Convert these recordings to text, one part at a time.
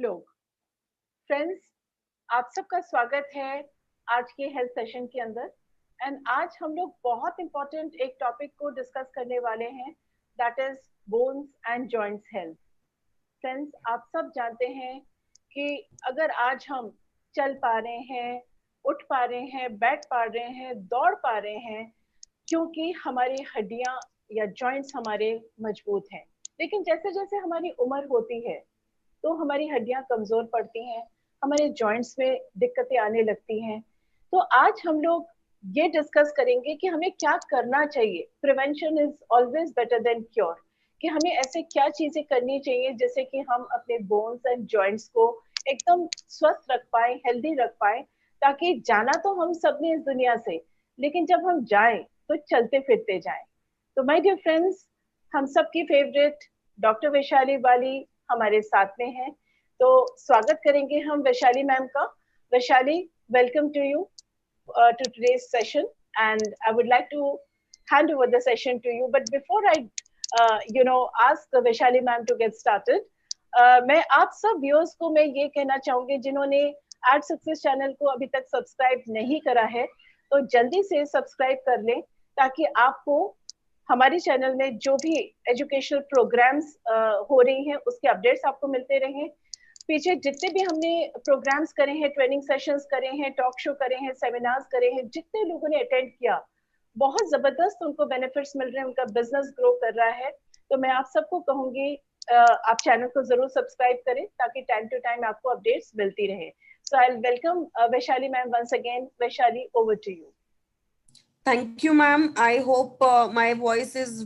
लोग। फ्रेंड्स, आप सबका स्वागत है आज के हेल्थ सेशन के अंदर। एंड आज हम लोग बहुत इंपॉर्टेंट एक टॉपिक को डिस्कस करने वाले हैं, that is bones and joints health. Friends, आप सब जानते हैं कि अगर आज हम चल पा रहे हैं, उठ पा रहे हैं, बैठ पा रहे हैं, दौड़ पा रहे हैं, क्योंकि हमारी हड्डियां या जॉइंट्स हमारे मजबूत हैं। लेकिन जैसे जैसे हमारी उम्र होती है तो हमारी हड्डियां कमजोर पड़ती हैं, हमारे जॉइंट्स में दिक्कतें आने लगती हैं। तो आज हम लोग ये डिस्कस करेंगे कि हमें क्या करना चाहिए। Prevention is always better than cure. कि हमें ऐसे क्या चीजें करनी चाहिए जिससे कि हम अपने बोन्स एंड जॉइंट्स को एकदम स्वस्थ रख पाए, हेल्दी रख पाए, ताकि जाना तो हम सब ने इस दुनिया से, लेकिन जब हम जाएं तो चलते फिरते जाएं। तो माय डियर फ्रेंड्स, हम सबकी फेवरेट डॉक्टर वैशाली वाली हमारे साथ में है। तो स्वागत करेंगे हम वैशाली मैम का। Vaishali, welcome to you to today's session, and I would like to hand over the session to you. But before I, ask Vaishali ma'am to get started, मैं आप सब व्यूअर्स को मैं ये कहना चाहूंगी जिन्होंने एड सक्सेस चैनल को अभी तक सब्सक्राइब नहीं करा है, तो जल्दी से सब्सक्राइब कर लें, ताकि आपको हमारे चैनल में जो भी एजुकेशनल प्रोग्राम्स हो रही हैं उसके अपडेट्स आपको मिलते रहें। पीछे जितने भी हमने प्रोग्राम्स करे हैं, ट्रेनिंग सेशंस करे हैं, टॉक शो करे हैं, सेमिनार्स करे हैं, जितने लोगों ने अटेंड किया, बहुत जबरदस्त उनको बेनिफिट्स मिल रहे हैं, उनका बिजनेस ग्रो कर रहा है। तो मैं आप सबको कहूंगी आप चैनल को जरूर सब्सक्राइब करें, ताकि टाइम टू टाइम आपको अपडेट्स मिलती रहे। So I welcome Vaishali ma'am once again. Vaishali, over to you. Thank you, ma'am. I hope my voice is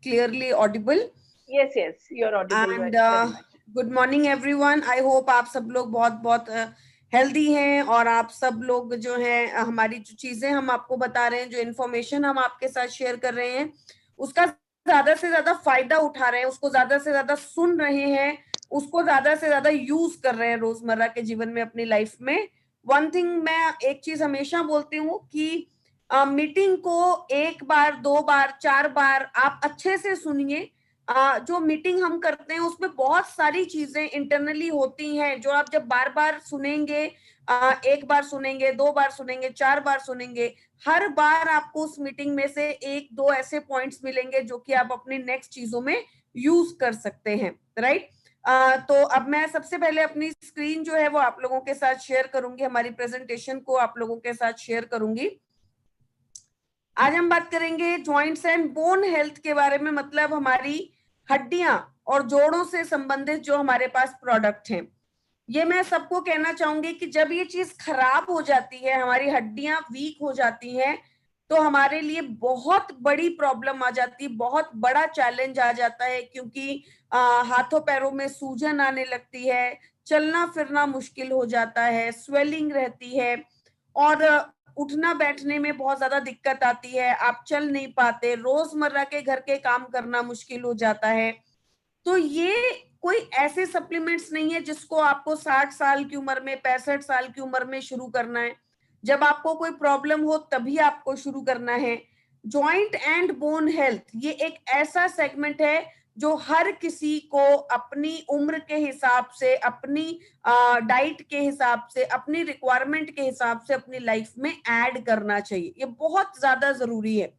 clearly audible. Yes, yes, you're audible And very much. good morning, everyone. I hope आप सब लोग बहुत बहुत healthy हैं, और आप सब लोग जो हैं हमारी जो चीजें हम आपको बता रहे हैं, जो इन्फॉर्मेशन हम आपके साथ शेयर कर रहे हैं, उसका ज्यादा से ज्यादा फायदा उठा रहे हैं, उसको ज्यादा से ज्यादा सुन रहे हैं, उसको ज्यादा से ज्यादा यूज कर रहे हैं रोजमर्रा के जीवन में, अपनी लाइफ में। वन थिंग मैं एक चीज हमेशा बोलती हूँ कि मीटिंग को एक बार, दो बार, चार बार आप अच्छे से सुनिए। जो मीटिंग हम करते हैं उसमें बहुत सारी चीजें इंटरनली होती हैं, जो आप जब बार बार सुनेंगे, एक बार सुनेंगे, दो बार सुनेंगे, चार बार सुनेंगे, हर बार आपको उस मीटिंग में से एक दो ऐसे पॉइंट्स मिलेंगे जो कि आप अपनी नेक्स्ट चीजों में यूज कर सकते हैं, राइट। तो अब मैं सबसे पहले अपनी स्क्रीन जो है वो आप लोगों के साथ शेयर करूंगी, हमारी प्रेजेंटेशन को आप लोगों के साथ शेयर करूंगी। आज हम बात करेंगे जॉइंट्स एंड बोन हेल्थ के बारे में, मतलब हमारी हड्डियां और जोड़ों से संबंधित जो हमारे पास प्रोडक्ट हैं। ये मैं सबको कहना चाहूंगी कि जब ये चीज खराब हो जाती है, हमारी हड्डियां वीक हो जाती हैं, तो हमारे लिए बहुत बड़ी प्रॉब्लम आ जाती है, बहुत बड़ा चैलेंज आ जाता है, क्योंकि हाथों पैरों में सूजन आने लगती है, चलना फिरना मुश्किल हो जाता है, स्वेलिंग रहती है, और उठना बैठने में बहुत ज्यादा दिक्कत आती है, आप चल नहीं पाते, रोजमर्रा के घर के काम करना मुश्किल हो जाता है। तो ये कोई ऐसे सप्लीमेंट्स नहीं है जिसको आपको 60 साल की उम्र में, 65 साल की उम्र में शुरू करना है। जब आपको कोई प्रॉब्लम हो तभी आपको शुरू करना है। जॉइंट एंड बोन हेल्थ ये एक ऐसा सेगमेंट है जो हर किसी को अपनी उम्र के हिसाब से, अपनी डाइट के हिसाब से, अपनी रिक्वायरमेंट के हिसाब से अपनी लाइफ में ऐड करना चाहिए। ये बहुत ज्यादा जरूरी है,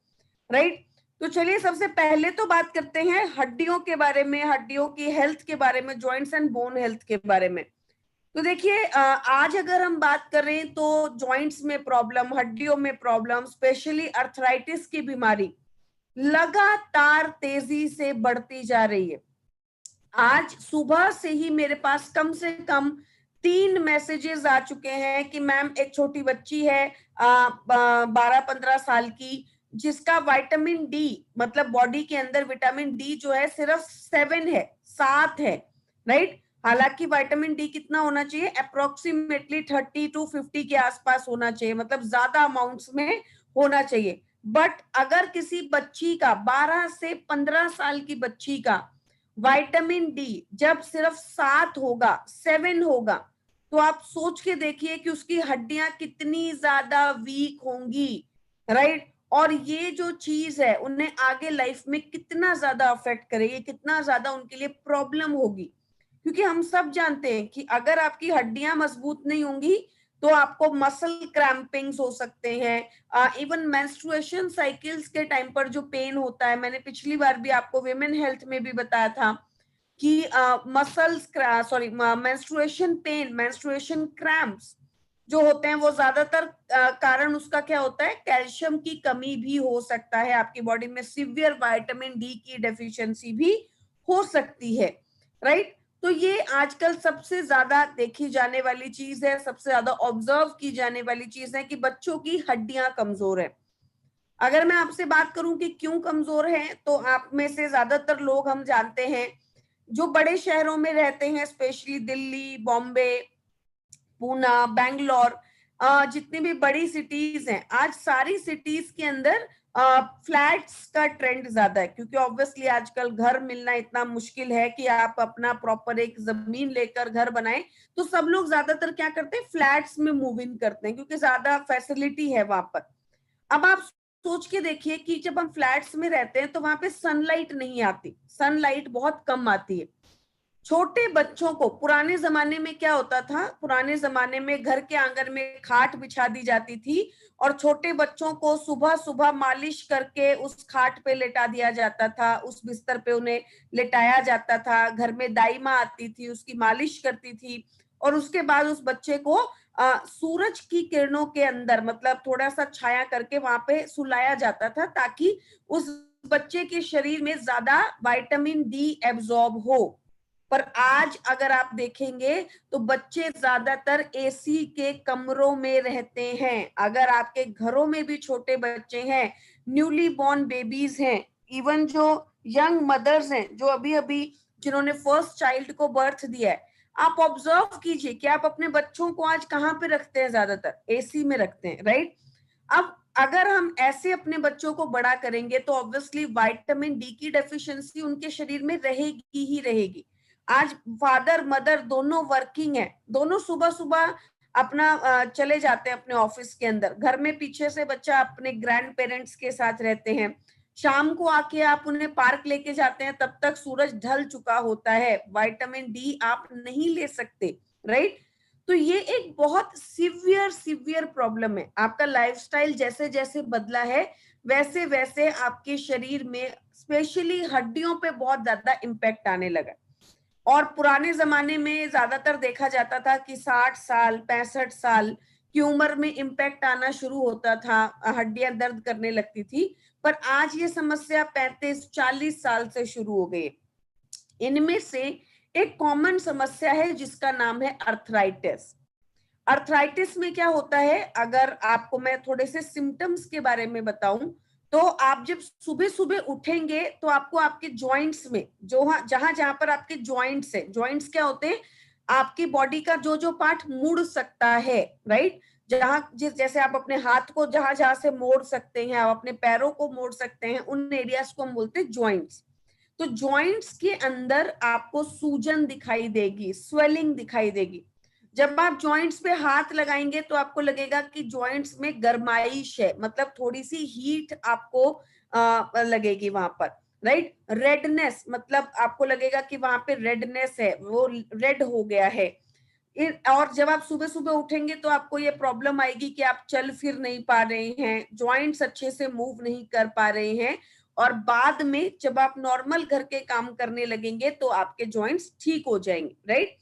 राइट। तो चलिए सबसे पहले तो बात करते हैं हड्डियों के बारे में, हड्डियों की हेल्थ के बारे में, जॉइंट्स एंड बोन हेल्थ के बारे में। तो देखिए, आज अगर हम बात करें तो जॉइंट्स में प्रॉब्लम, हड्डियों में प्रॉब्लम, स्पेशली अर्थराइटिस की बीमारी लगातार तेजी से बढ़ती जा रही है। आज सुबह से ही मेरे पास कम से कम 3 मैसेजेस आ चुके हैं कि मैम एक छोटी बच्ची है 12-15 साल की, जिसका विटामिन डी, मतलब बॉडी के अंदर विटामिन डी जो है सिर्फ 7 है, 7 है, राइट। हालांकि विटामिन डी कितना होना चाहिए, अप्रोक्सीमेटली 30 to 50 के आसपास होना चाहिए, मतलब ज्यादा अमाउंट्स में होना चाहिए। बट अगर किसी बच्ची का, 12 से 15 साल की बच्ची का विटामिन डी जब सिर्फ 7 होगा, 7 होगा, तो आप सोच के देखिए कि उसकी हड्डियां कितनी ज्यादा वीक होंगी, राइट। और ये जो चीज है उन्हें आगे लाइफ में कितना ज्यादा अफेक्ट करेगी, कितना ज्यादा उनके लिए प्रॉब्लम होगी। क्योंकि हम सब जानते हैं कि अगर आपकी हड्डियां मजबूत नहीं होंगी तो आपको मसल क्रैम्पिंग्स हो सकते हैं। इवन मेंस्ट्रुएशन साइकिल्स के टाइम पर जो पेन होता है, मैंने पिछली बार भी आपको विमेन हेल्थ में भी बताया था कि muscles sorry menstruation pain, menstruation cramps जो होते हैं वो ज्यादातर कारण उसका क्या होता है, कैल्शियम की कमी भी हो सकता है, आपकी बॉडी में सीवियर विटामिन डी की डेफिशिएंसी भी हो सकती है, राइट। तो ये आजकल सबसे ज्यादा देखी जाने वाली चीज है, सबसे ज्यादा ऑब्जर्व की जाने वाली चीज है कि बच्चों की हड्डियां कमजोर है। अगर मैं आपसे बात करूं कि क्यों कमजोर है, तो आप में से ज्यादातर लोग हम जानते हैं जो बड़े शहरों में रहते हैं, स्पेशली दिल्ली, बॉम्बे, पूना, बैंगलोर, जितनी भी बड़ी सिटीज हैं, आज सारी सिटीज के अंदर फ्लैट्स का ट्रेंड ज्यादा है, क्योंकि ऑब्वियसली आजकल घर मिलना इतना मुश्किल है कि आप अपना प्रॉपर एक जमीन लेकर घर बनाएं। तो सब लोग ज्यादातर क्या करते हैं, फ्लैट्स में मूव इन करते हैं, क्योंकि ज्यादा फैसिलिटी है वहां पर। अब आप सोच के देखिए कि जब हम फ्लैट्स में रहते हैं तो वहां पे सनलाइट नहीं आती, सनलाइट बहुत कम आती है। छोटे बच्चों को पुराने जमाने में क्या होता था, पुराने जमाने में घर के आंगन में खाट बिछा दी जाती थी और छोटे बच्चों को सुबह सुबह मालिश करके उस खाट पे लेटा दिया जाता था, उस बिस्तर पे उन्हें लेटाया जाता था। घर में दाई माँ आती थी, उसकी मालिश करती थी और उसके बाद उस बच्चे को सूरज की किरणों के अंदर, मतलब थोड़ा सा छाया करके वहां पे सुलाया जाता था, ताकि उस बच्चे के शरीर में ज्यादा विटामिन डी एब्जॉर्ब हो। पर आज अगर आप देखेंगे तो बच्चे ज्यादातर एसी के कमरों में रहते हैं। अगर आपके घरों में भी छोटे बच्चे हैं, न्यूली बॉर्न बेबीज हैं, इवन जो यंग मदर्स हैं, जो अभी अभी जिन्होंने फर्स्ट चाइल्ड को बर्थ दिया है, आप ऑब्जर्व कीजिए कि आप अपने बच्चों को आज कहाँ पे रखते हैं, ज्यादातर एसी में रखते हैं, राइट। अब अगर हम ऐसे अपने बच्चों को बड़ा करेंगे तो ऑब्वियसली विटामिन डी की डेफिशिएंसी उनके शरीर में रहेगी ही रहेगी। आज फादर मदर दोनों वर्किंग है, दोनों सुबह सुबह अपना चले जाते हैं अपने ऑफिस के अंदर, घर में पीछे से बच्चा अपने ग्रैंड पेरेंट्स के साथ रहते हैं, शाम को आके आप उन्हें पार्क लेके जाते हैं, तब तक सूरज ढल चुका होता है, विटामिन डी आप नहीं ले सकते, राइट। तो ये एक बहुत सीवियर प्रॉब्लम है। आपका लाइफस्टाइल जैसे जैसे बदला है वैसे वैसे आपके शरीर में स्पेशली हड्डियों पे बहुत ज्यादा इम्पैक्ट आने लगा। और पुराने जमाने में ज्यादातर देखा जाता था कि 60 साल 65 साल की उम्र में इम्पैक्ट आना शुरू होता था, हड्डियां दर्द करने लगती थी। पर आज ये समस्या 35-40 साल से शुरू हो गई। इनमें से एक कॉमन समस्या है जिसका नाम है अर्थराइटिस। अर्थराइटिस में क्या होता है, अगर आपको मैं थोड़े से सिम्टम्स के बारे में बताऊं, तो आप जब सुबह सुबह उठेंगे तो आपको आपके जॉइंट्स में, जो जहां जहां पर आपके जॉइंट्स है, जॉइंट्स क्या होते हैं, आपकी बॉडी का जो जो पार्ट मुड़ सकता है, राइट। जहां जैसे आप अपने हाथ को जहां जहां से मोड़ सकते हैं, आप अपने पैरों को मोड़ सकते हैं, उन एरियाज को हम बोलते हैं जॉइंट्स। तो जॉइंट्स के अंदर आपको सूजन दिखाई देगी, स्वेलिंग दिखाई देगी। जब आप जॉइंट्स पे हाथ लगाएंगे तो आपको लगेगा कि जॉइंट्स में गर्माइश है, मतलब थोड़ी सी हीट आपको लगेगी वहां पर, राइट। रेडनेस, मतलब आपको लगेगा कि वहां पे रेडनेस है, वो रेड हो गया है। और जब आप सुबह सुबह उठेंगे तो आपको ये प्रॉब्लम आएगी कि आप चल फिर नहीं पा रहे हैं, जॉइंट्स अच्छे से मूव नहीं कर पा रहे हैं। और बाद में जब आप नॉर्मल घर के काम करने लगेंगे तो आपके जॉइंट्स ठीक हो जाएंगे, राइट।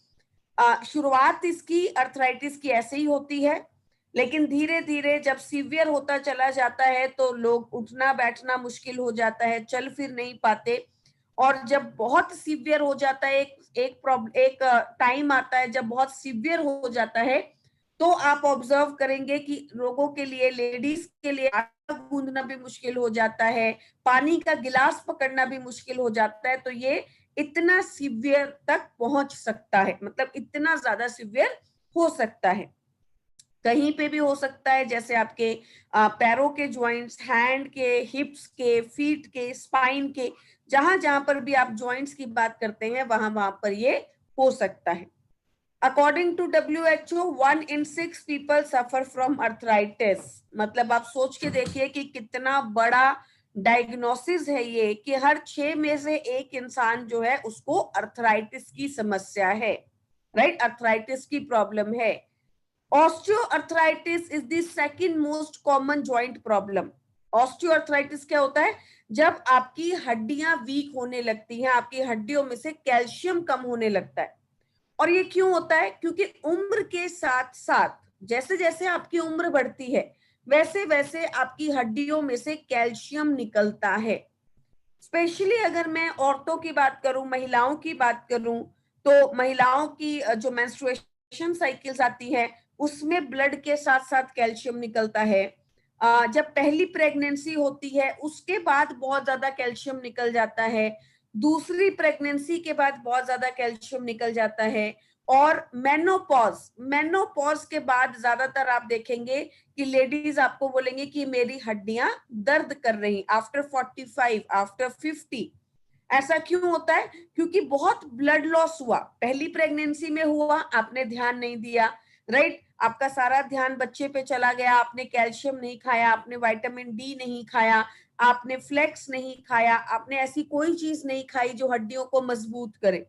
शुरुआत इसकी अर्थराइटिस की ऐसे ही होती है, लेकिन धीरे धीरे जब सीवियर होता चला जाता है तो लोग उठना बैठना मुश्किल हो जाता है, चल फिर नहीं पाते। और जब बहुत सीवियर हो जाता है, एक टाइम आता है जब बहुत सीवियर हो जाता है, तो आप ऑब्जर्व करेंगे कि लोगों के लिए, लेडीज के लिए आटा गूंदना भी मुश्किल हो जाता है, पानी का गिलास पकड़ना भी मुश्किल हो जाता है। तो ये इतना सीवियर तक पहुंच सकता है, मतलब इतना ज्यादा सीवियर हो सकता है। कहीं पे भी हो सकता है, जैसे आपके पैरों के जॉइंट्स, हैंड के, हिप्स के, फीट के, स्पाइन के, जहां जहां पर भी आप जॉइंट्स की बात करते हैं वहां वहां पर ये हो सकता है। According to WHO 1 in 6 people suffer from arthritis. मतलब आप सोच के देखिए कि कितना बड़ा डायग्नोसिस है ये कि हर 6 में से एक इंसान जो है उसको अर्थराइटिस की समस्या है, राइट, अर्थराइटिस की प्रॉब्लम है। Osteoarthritis is the second most common joint problem. Osteoarthritis क्या होता है? जब आपकी हड्डियां वीक होने लगती हैं, आपकी हड्डियों में से कैल्शियम कम होने लगता है। और ये क्यों होता है? क्योंकि उम्र के साथ साथ जैसे जैसे आपकी उम्र बढ़ती है वैसे वैसे आपकी हड्डियों में से कैल्शियम निकलता है। स्पेशली अगर मैं औरतों की बात करूं, महिलाओं की बात करूं, तो महिलाओं की जो मेंस्ट्रुएशन साइकिल्स आती है उसमें ब्लड के साथ साथ कैल्शियम निकलता है। जब पहली प्रेगनेंसी होती है उसके बाद बहुत ज्यादा कैल्शियम निकल जाता है, दूसरी प्रेगनेंसी के बाद बहुत ज्यादा कैल्शियम निकल जाता है, और मेनोपॉज के बाद ज्यादातर आप देखेंगे कि लेडीज आपको बोलेंगे कि मेरी हड्डियां दर्द कर रही आफ्टर 45, आफ्टर 50। ऐसा क्यों होता है? क्योंकि बहुत ब्लड लॉस हुआ, पहली प्रेगनेंसी में हुआ, आपने ध्यान नहीं दिया, राइट, आपका सारा ध्यान बच्चे पे चला गया, आपने कैल्शियम नहीं खाया, आपने विटामिन डी नहीं खाया, आपने फ्लेक्स नहीं खाया, आपने ऐसी कोई चीज नहीं खाई जो हड्डियों को मजबूत करे।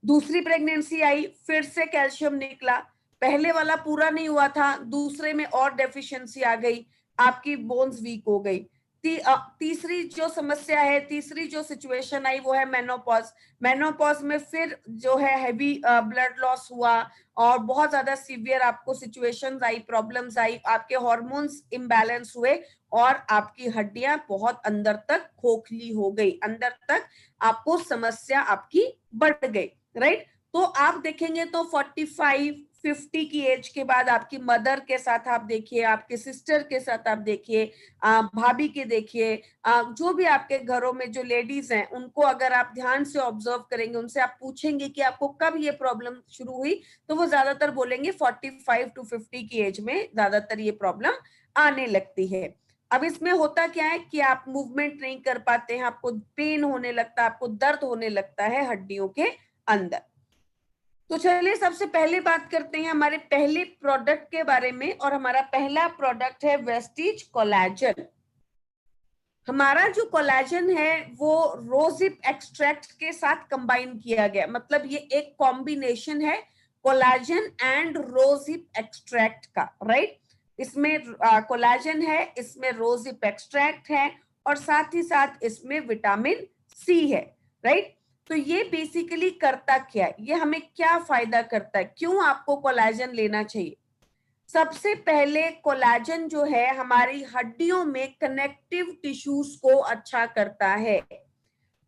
दूसरी प्रेगनेंसी आई, फिर से कैल्शियम निकला, पहले वाला पूरा नहीं हुआ था, दूसरे में और डेफिशिएंसी आ गई, आपकी बोन्स वीक हो गई। तीसरी जो समस्या है, तीसरी जो सिचुएशन आई वो है मेनोपॉज। मेनोपॉज में फिर जो है हैवी ब्लड लॉस हुआ और बहुत ज्यादा सीवियर आपको सिचुएशंस आई, प्रॉब्लम्स आई, आपके हार्मोन्स इम्बैलेंस हुए और आपकी हड्डियां बहुत अंदर तक खोखली हो गई, अंदर तक आपको समस्या आपकी बढ़ गई, राइट। तो आप देखेंगे तो 45, 50 की एज के बाद आपकी मदर के साथ आप देखिए, आपके सिस्टर के साथ आप देखिए, भाभी के देखिए, जो भी आपके घरों में जो लेडीज हैं उनको अगर आप ध्यान से ऑब्जर्व करेंगे, उनसे आप पूछेंगे कि आपको कब ये प्रॉब्लम शुरू हुई, तो वो ज्यादातर बोलेंगे 45 to 50 की एज में ज्यादातर ये प्रॉब्लम आने लगती है। अब इसमें होता क्या है कि आप मूवमेंट नहीं कर पाते हैं, आपको पेन होने लगता है, आपको दर्द होने लगता है हड्डियों के अंदर। तो चलिए सबसे पहले बात करते हैं हमारे पहले प्रोडक्ट के बारे में, और हमारा पहला प्रोडक्ट है वेस्टीज कोलेजन। हमारा जो कोलेजन है वो रोजिप एक्सट्रैक्ट के साथ कंबाइन किया गया, मतलब ये एक कॉम्बिनेशन है कोलेजन एंड रोजिप एक्सट्रैक्ट का, राइट। इसमें कोलेजन है, इसमें रोजिप एक्सट्रैक्ट है और साथ ही साथ इसमें विटामिन सी है, राइट। तो ये बेसिकली करता क्या है, ये हमें क्या फायदा करता है, क्यों आपको कोलेजन लेना चाहिए? सबसे पहले कोलेजन जो है हमारी हड्डियों में कनेक्टिव टिश्यूज को अच्छा करता है।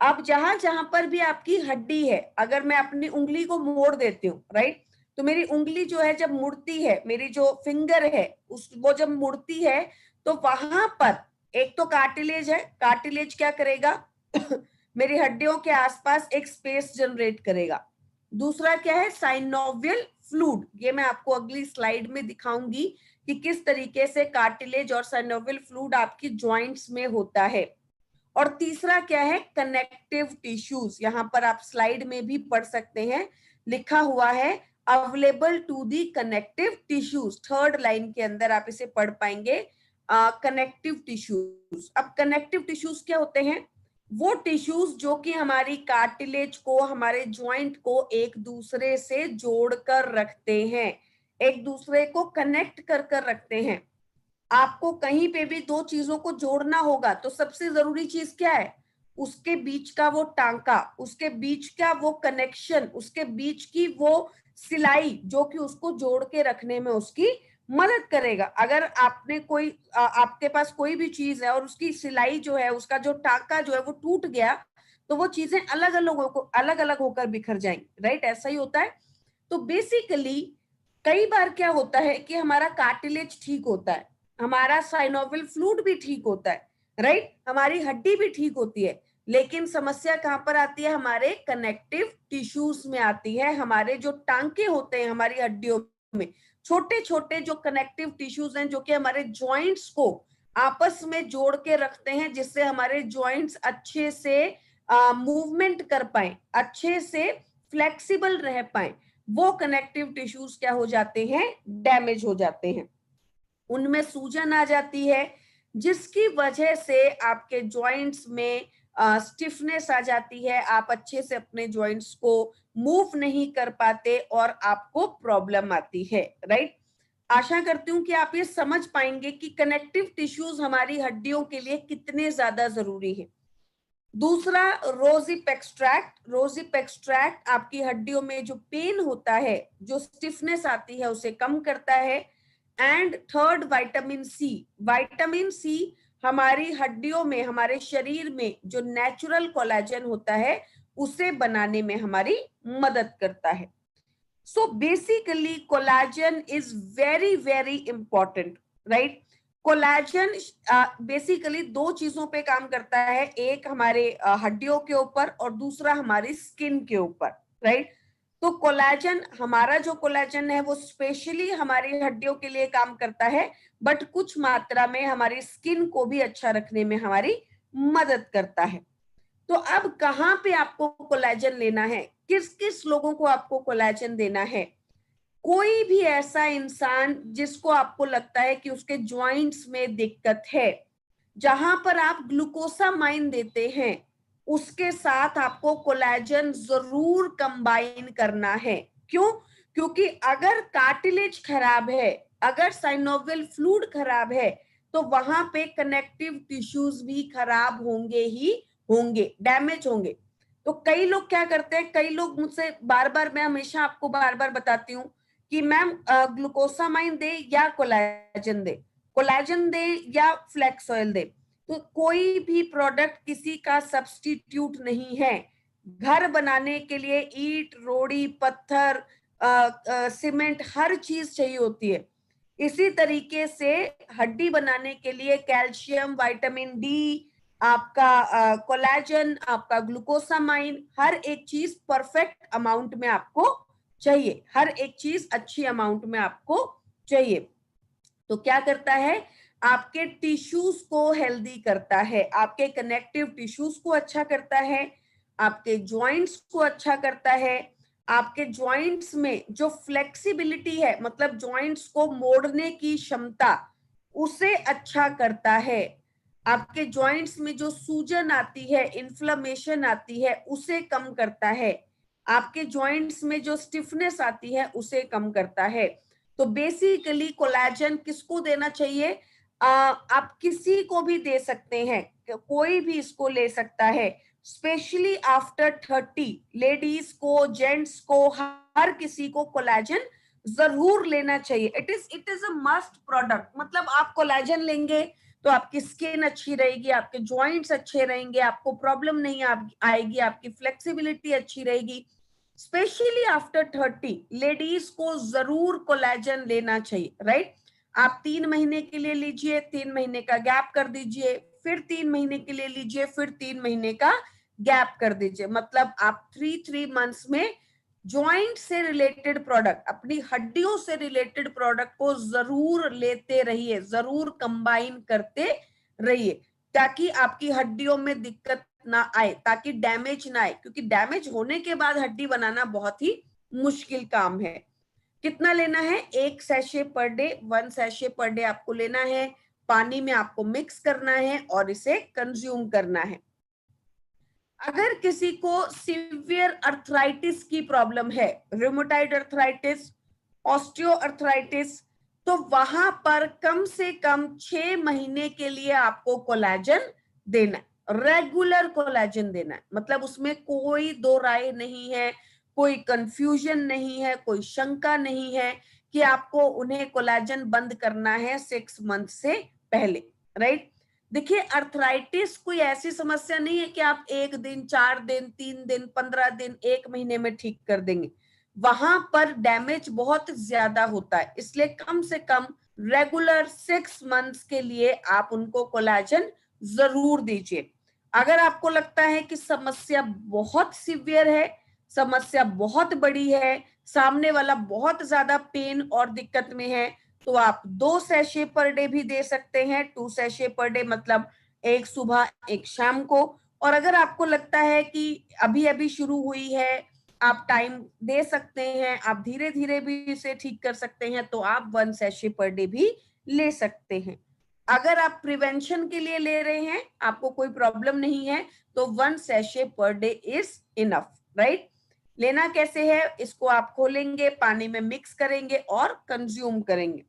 अब जहां जहां पर भी आपकी हड्डी है, अगर मैं अपनी उंगली को मोड़ देती हूँ, राइट, तो मेरी उंगली जो है जब मुड़ती है, मेरी जो फिंगर है वो जब मुड़ती है तो वहां पर एक तो कार्टिलेज है, कार्टिलेज क्या करेगा मेरी हड्डियों के आसपास एक स्पेस जनरेट करेगा। दूसरा क्या है? साइनोवियल फ्लूइड, ये मैं आपको अगली स्लाइड में दिखाऊंगी कि किस तरीके से कार्टिलेज और साइनोवियल फ्लूइड आपकी जॉइंट्स में होता है। और तीसरा क्या है? कनेक्टिव टिश्यूज, यहां पर आप स्लाइड में भी पढ़ सकते हैं, लिखा हुआ है available to the connective tissues, third line के अंदर आप इसे पढ़ पाएंगे, कनेक्टिव टिश्यूज। अब कनेक्टिव टिश्यूज क्या होते हैं? वो टिश्यूज जो कि हमारी कार्टिलेज को, हमारे जॉइंट को एक दूसरे से जोड़कर रखते हैं, एक दूसरे को कनेक्ट कर कर रखते हैं। आपको कहीं पे भी दो चीजों को जोड़ना होगा तो सबसे जरूरी चीज क्या है? उसके बीच का वो टांका, उसके बीच का वो कनेक्शन, उसके बीच की वो सिलाई जो कि उसको जोड़ के रखने में उसकी मदद करेगा। अगर आपने कोई आपके पास कोई भी चीज है और उसकी सिलाई जो है, उसका जो टांका जो है वो टूट गया, तो वो चीजें अलग अलग होकर बिखर जाएंगी, राइट, ऐसा ही होता है। तो बेसिकली कई बार क्या होता है कि हमारा कार्टिलेज ठीक होता है, हमारा साइनोवियल फ्लूइड भी ठीक होता है, राइट, हमारी हड्डी भी ठीक होती है, लेकिन समस्या कहां पर आती है? हमारे कनेक्टिव टिश्यूज में आती है। हमारे जो टांके होते हैं हमारी हड्डियों में, छोटे छोटे जो कनेक्टिव टिश्यूज हैं जो कि हमारे जॉइंट्स को आपस में जोड़ के रखते हैं, जिससे हमारे जॉइंट्स अच्छे से मूवमेंट कर पाए, अच्छे से फ्लेक्सिबल रह पाए, वो कनेक्टिव टिश्यूज क्या हो जाते हैं? डैमेज हो जाते हैं, उनमें सूजन आ जाती है, जिसकी वजह से आपके जॉइंट्स में स्टिफनेस आ जाती है, आप अच्छे से अपने जॉइंट्स को मूव नहीं कर पाते और आपको प्रॉब्लम आती है, राइट। आशा करती हूँ कि आप ये समझ पाएंगे कि कनेक्टिव टिश्यूज हमारी हड्डियों के लिए कितने ज्यादा जरूरी है। दूसरा, रोजिप एक्सट्रैक्ट। रोजिप एक्सट्रैक्ट आपकी हड्डियों में जो पेन होता है, जो स्टिफनेस आती है, उसे कम करता है। And third, vitamin C. Vitamin C हमारी हड्डियों में, हमारे शरीर में जो नेचुरल कोलेजन होता है उसे बनाने में हमारी मदद करता है। So basically collagen is very very important, right. Collagen basically दो चीजों पे काम करता है, एक हमारे हड्डियों के ऊपर और दूसरा हमारी स्किन के ऊपर, राइट। तो कोलेजन, हमारा जो कोलेजन है वो स्पेशली हमारी हड्डियों के लिए काम करता है, बट कुछ मात्रा में हमारी स्किन को भी अच्छा रखने में हमारी मदद करता है। तो अब कहाँ पे आपको कोलेजन लेना है, किस किस लोगों को आपको कोलेजन देना है? कोई भी ऐसा इंसान जिसको आपको लगता है कि उसके जॉइंट्स में दिक्कत है, जहां पर आप ग्लूकोसामाइन देते हैं, उसके साथ आपको कोलेजन जरूर कंबाइन करना है। क्यों? क्योंकि अगर कार्टिलेज खराब है, अगर साइनोवियल फ्लूइड खराब है, तो वहां पे कनेक्टिव टिश्यूज भी खराब होंगे ही होंगे, डैमेज होंगे। तो कई लोग क्या करते हैं, कई लोग मुझसे बार बार, मैं हमेशा आपको बार बार बताती हूँ कि मैम ग्लूकोसामाइन दे या कोलेजन दे, कोलेजन दे या फ्लेक्स ऑयल दे। तो कोई भी प्रोडक्ट किसी का सब्स्टिट्यूट नहीं है। घर बनाने के लिए ईंट, रोड़ी, पत्थर, सीमेंट, हर चीज चाहिए होती है। इसी तरीके से हड्डी बनाने के लिए कैल्शियम, विटामिन डी, आपका कोलेजन, आपका ग्लूकोसामाइन, हर एक चीज परफेक्ट अमाउंट में आपको चाहिए, हर एक चीज अच्छी अमाउंट में आपको चाहिए। तो क्या करता है, आपके टिश्यूज को हेल्दी करता है, आपके कनेक्टिव टिश्यूज को अच्छा करता है, आपके जॉइंट्स को अच्छा करता है, आपके जॉइंट्स में जो फ्लेक्सिबिलिटी है, मतलब जॉइंट्स को मोड़ने की क्षमता, उसे अच्छा करता है। आपके जॉइंट्स में जो सूजन आती है, इन्फ्लेमेशन आती है, उसे कम करता है। आपके जॉइंट्स में जो स्टिफनेस आती है उसे कम करता है। तो बेसिकली कोलेजन किसको देना चाहिए? आप किसी को भी दे सकते हैं, कोई भी इसको ले सकता है, स्पेशली आफ्टर 30, लेडीज को, जेंट्स को, हर किसी को कोलेजन जरूर लेना चाहिए। It is a must product. मतलब आप कोलेजन लेंगे तो आपकी स्किन अच्छी रहेगी, आपके जॉइंट्स अच्छे रहेंगे, आपको प्रॉब्लम नहीं आएगी, आपकी फ्लेक्सिबिलिटी अच्छी रहेगी। स्पेशली आफ्टर 30 लेडीज को जरूर कोलेजन लेना चाहिए, राइट। आप 3 महीने के लिए लीजिए, 3 महीने का गैप कर दीजिए, फिर 3 महीने के लिए लीजिए, फिर 3 महीने का गैप कर दीजिए। मतलब आप 3 मंथ्स में जॉइंट से रिलेटेड प्रोडक्ट, अपनी हड्डियों से रिलेटेड प्रोडक्ट को जरूर लेते रहिए, जरूर कंबाइन करते रहिए, ताकि आपकी हड्डियों में दिक्कत ना आए, ताकि डैमेज ना आए, क्योंकि डैमेज होने के बाद हड्डी बनाना बहुत ही मुश्किल काम है। कितना लेना है? 1 sachet per day, 1 sachet per day आपको लेना है, पानी में आपको मिक्स करना है और इसे कंज्यूम करना है। अगर किसी को सीवियर अर्थराइटिस की प्रॉब्लम है, रूमेटॉइड अर्थराइटिस, ऑस्टियो अर्थराइटिस, तो वहां पर कम से कम 6 महीने के लिए आपको कोलेजन देना है, रेगुलर कोलेजन देना है। मतलब उसमें कोई दो राय नहीं है, कोई कंफ्यूजन नहीं है, कोई शंका नहीं है कि आपको उन्हें कोलेजन बंद करना है 6 मंथ से पहले, राइट। देखिए, अर्थराइटिस कोई ऐसी समस्या नहीं है कि आप 1 दिन, 4 दिन, 3 दिन, 15 दिन, 1 महीने में ठीक कर देंगे। वहां पर डैमेज बहुत ज्यादा होता है, इसलिए कम से कम रेगुलर 6 मंथ्स के लिए आप उनको कोलेजन जरूर दीजिए। अगर आपको लगता है कि समस्या बहुत सीवियर है, समस्या बहुत बड़ी है, सामने वाला बहुत ज्यादा पेन और दिक्कत में है, तो आप 2 सैशे पर डे भी दे सकते हैं। 2 सैशे पर डे मतलब एक सुबह एक शाम को। और अगर आपको लगता है कि अभी अभी शुरू हुई है, आप टाइम दे सकते हैं, आप धीरे धीरे भी इसे ठीक कर सकते हैं, तो आप 1 सैशे पर डे भी ले सकते हैं। अगर आप प्रिवेंशन के लिए ले रहे हैं, आपको कोई प्रॉब्लम नहीं है, तो 1 sachet per day is enough, right. लेना कैसे है, इसको आप खोलेंगे, पानी में मिक्स करेंगे और कंज्यूम करेंगे।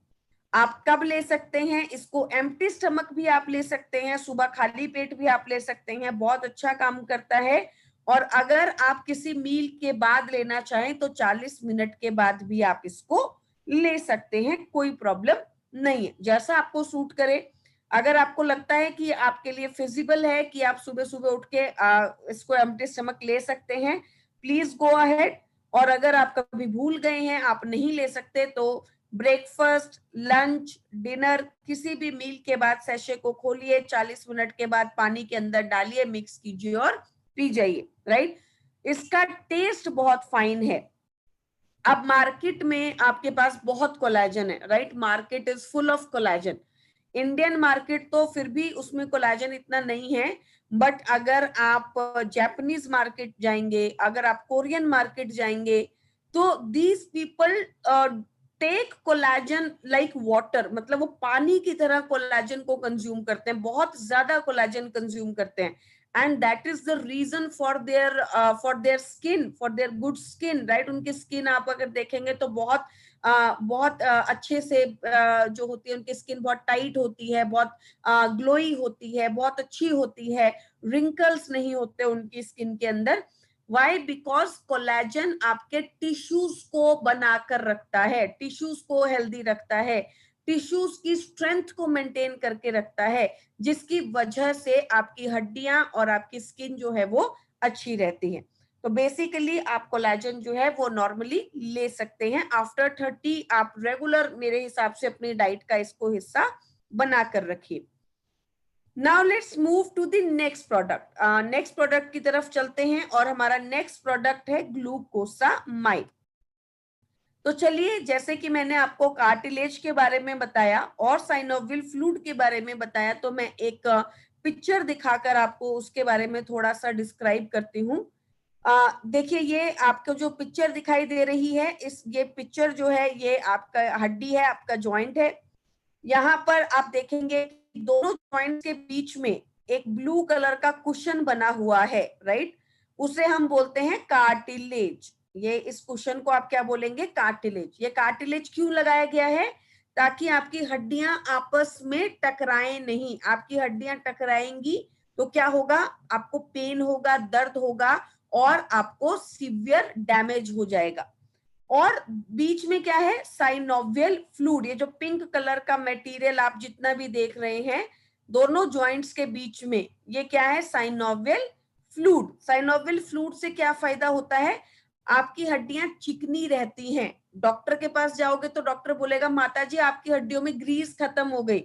आप कब ले सकते हैं इसको, एम्प्टी स्टमक भी आप ले सकते हैं, सुबह खाली पेट भी आप ले सकते हैं, बहुत अच्छा काम करता है। और अगर आप किसी मील के बाद लेना चाहें तो 40 मिनट के बाद भी आप इसको ले सकते हैं, कोई प्रॉब्लम नहीं है, जैसा आपको सूट करे। अगर आपको लगता है कि आपके लिए फिजिबल है कि आप सुबह सुबह उठ के इसको एम्प्टी स्टमक ले सकते हैं, प्लीज गो अहेड। और अगर आप कभी भूल गए हैं, आप नहीं ले सकते, तो ब्रेकफास्ट, लंच, डिनर, किसी भी मील के बाद सैशे को खोलिए, 40 मिनट के बाद पानी के अंदर डालिए, मिक्स कीजिए और पी जाइए, राइट। इसका टेस्ट बहुत फाइन है। अब मार्केट में आपके पास बहुत कोलाजन है, right, market is full of collagen. Indian market तो फिर भी उसमें कोलाजन इतना नहीं है, बट अगर आप जापानीज मार्केट जाएंगे, अगर आप कोरियन मार्केट जाएंगे, तो these people take collagen like water, मतलब वो पानी की तरह कोलाजन को कंज्यूम करते हैं, बहुत ज्यादा कोलाजन कंज्यूम करते हैं। And that is the reason for their skin, for their good skin, right. उनकी स्किन आप अगर देखेंगे तो बहुत अच्छे से जो होती है, उनकी स्किन बहुत टाइट होती है, बहुत ग्लोई होती है, बहुत अच्छी होती है, रिंकल्स नहीं होते उनकी स्किन के अंदर। वाई? बिकॉज कोलेजन आपके टिश्यूज को बनाकर रखता है, टिश्यूज को हेल्दी रखता है, टिश्यूज की स्ट्रेंथ को मेंटेन करके रखता है, जिसकी वजह से आपकी हड्डियां और आपकी स्किन जो है वो अच्छी रहती है। तो बेसिकली आप कोलेजन जो है वो नॉर्मली ले सकते हैं आफ्टर 30। आप रेगुलर मेरे हिसाब से अपनी डाइट का इसको हिस्सा बनाकर रखिए। Now let's move to the next product. Next product की तरफ चलते हैं और हमारा नेक्स्ट प्रोडक्ट है ग्लूकोसामाइड। तो चलिए, जैसे कि मैंने आपको कार्टिलेज के बारे में बताया और साइनोवियल फ्लूइड के बारे में बताया, तो मैं एक पिक्चर दिखाकर आपको उसके बारे में थोड़ा सा डिस्क्राइब करती हूँ। देखिए, ये आपको जो पिक्चर दिखाई दे रही है, ये पिक्चर जो है ये आपका हड्डी है, आपका जॉइंट है। यहाँ पर आप देखेंगे दोनों जॉइंट के बीच में एक ब्लू कलर का कुशन बना हुआ है, राइट। उसे हम बोलते हैं कार्टिलेज। ये इस कुशन को आप क्या बोलेंगे, कार्टिलेज। ये कार्टिलेज क्यों लगाया गया है? ताकि आपकी हड्डियां आपस में टकराएं नहीं। आपकी हड्डियां टकराएंगी तो क्या होगा, आपको पेन होगा, दर्द होगा और आपको सीवियर डैमेज हो जाएगा। और बीच में क्या है, साइनोवियल फ्लूइड। ये जो पिंक कलर का मटेरियल आप जितना भी देख रहे हैं दोनों जॉइंट्स के बीच में, ये क्या है, साइनोवियल फ्लूइड। साइनोवियल फ्लूइड से क्या फायदा होता है, आपकी हड्डियां चिकनी रहती हैं। डॉक्टर के पास जाओगे तो डॉक्टर बोलेगा, माता जी आपकी हड्डियों में ग्रीस खत्म हो गई,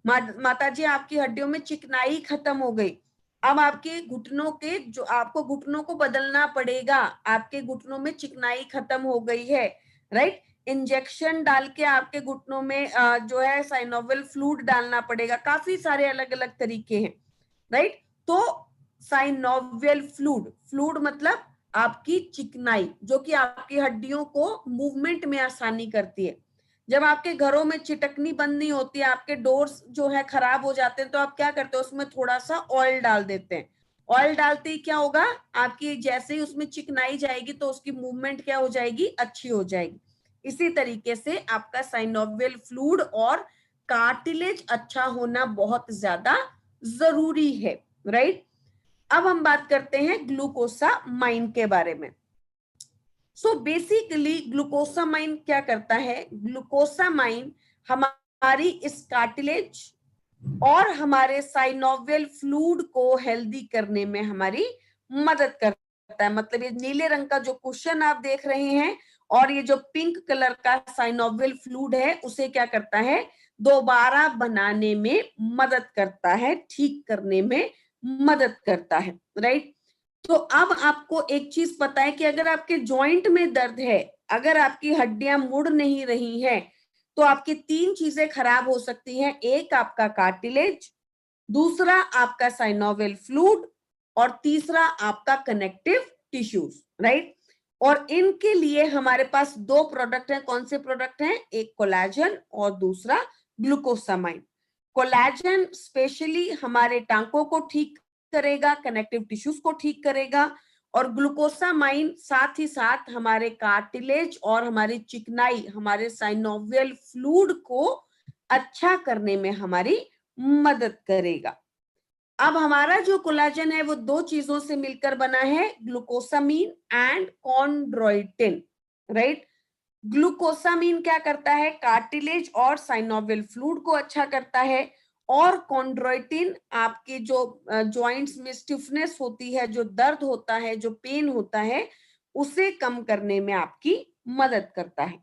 माता जी आपकी हड्डियों में चिकनाई खत्म हो गई। अब आपके घुटनों के जो, आपको घुटनों को बदलना पड़ेगा, आपके घुटनों में चिकनाई खत्म हो गई है, राइट। इंजेक्शन डाल के आपके घुटनों में जो है साइनोवियल फ्लूइड डालना पड़ेगा। काफी सारे अलग अलग तरीके हैं, राइट। तो साइनोवियल फ्लूइड, फ्लूइड मतलब आपकी चिकनाई, जो कि आपकी हड्डियों को मूवमेंट में आसानी करती है। जब आपके घरों में चिटकनी बंद नहीं होती, आपके डोर्स जो है खराब हो जाते हैं, तो आप क्या करते हो, उसमें थोड़ा सा ऑयल डाल देते हैं। ऑयल डालते ही क्या होगा, आपकी जैसे ही उसमें चिकनाई जाएगी तो उसकी मूवमेंट क्या हो जाएगी, अच्छी हो जाएगी। इसी तरीके से आपका साइनोवियल फ्लूइड और कार्टिलेज अच्छा होना बहुत ज्यादा जरूरी है, राइट। अब हम बात करते हैं ग्लूकोसामाइन के बारे में। सो बेसिकली ग्लूकोसामाइन क्या करता है, ग्लूकोसामाइन हमारी इस कार्टिलेज और हमारे साइनोवियल फ्लूइड को हेल्दी करने में हमारी मदद करता है। मतलब ये नीले रंग का जो कुशन आप देख रहे हैं और ये जो पिंक कलर का साइनोवियल फ्लूइड है, उसे क्या करता है, दोबारा बनाने में मदद करता है, ठीक करने में मदद करता है, राइट। तो अब आपको एक चीज पता है कि अगर आपके जॉइंट में दर्द है, अगर आपकी हड्डियां मुड़ नहीं रही हैं, तो आपकी 3 चीजें खराब हो सकती हैं। एक आपका कार्टिलेज, दूसरा आपका साइनोवियल फ्लूइड और तीसरा आपका कनेक्टिव टिश्यूज, राइट। और इनके लिए हमारे पास 2 प्रोडक्ट हैं। कौन से प्रोडक्ट हैं? एक कोलेजन और दूसरा ग्लूकोसामाइन। कोलेजन स्पेशली हमारे टांकों को ठीक करेगा, कनेक्टिव टिश्यूज को ठीक करेगा, और ग्लूकोसामाइन साथ ही साथ हमारे कार्टिलेज और हमारी चिकनाई, हमारे साइनोवियल फ्लूइड को अच्छा करने में हमारी मदद करेगा। अब हमारा जो कोलाजन है वो दो चीजों से मिलकर बना है, glucosamine and chondroitin, right. Glucosamine क्या करता है, कार्टिलेज और साइनोवियल फ्लूइड को अच्छा करता है, और कॉन्ड्रोइटिन आपके जो जॉइंट्स में स्टिफनेस होती है, जो दर्द होता है, जो पेन होता है, उसे कम करने में आपकी मदद करता है।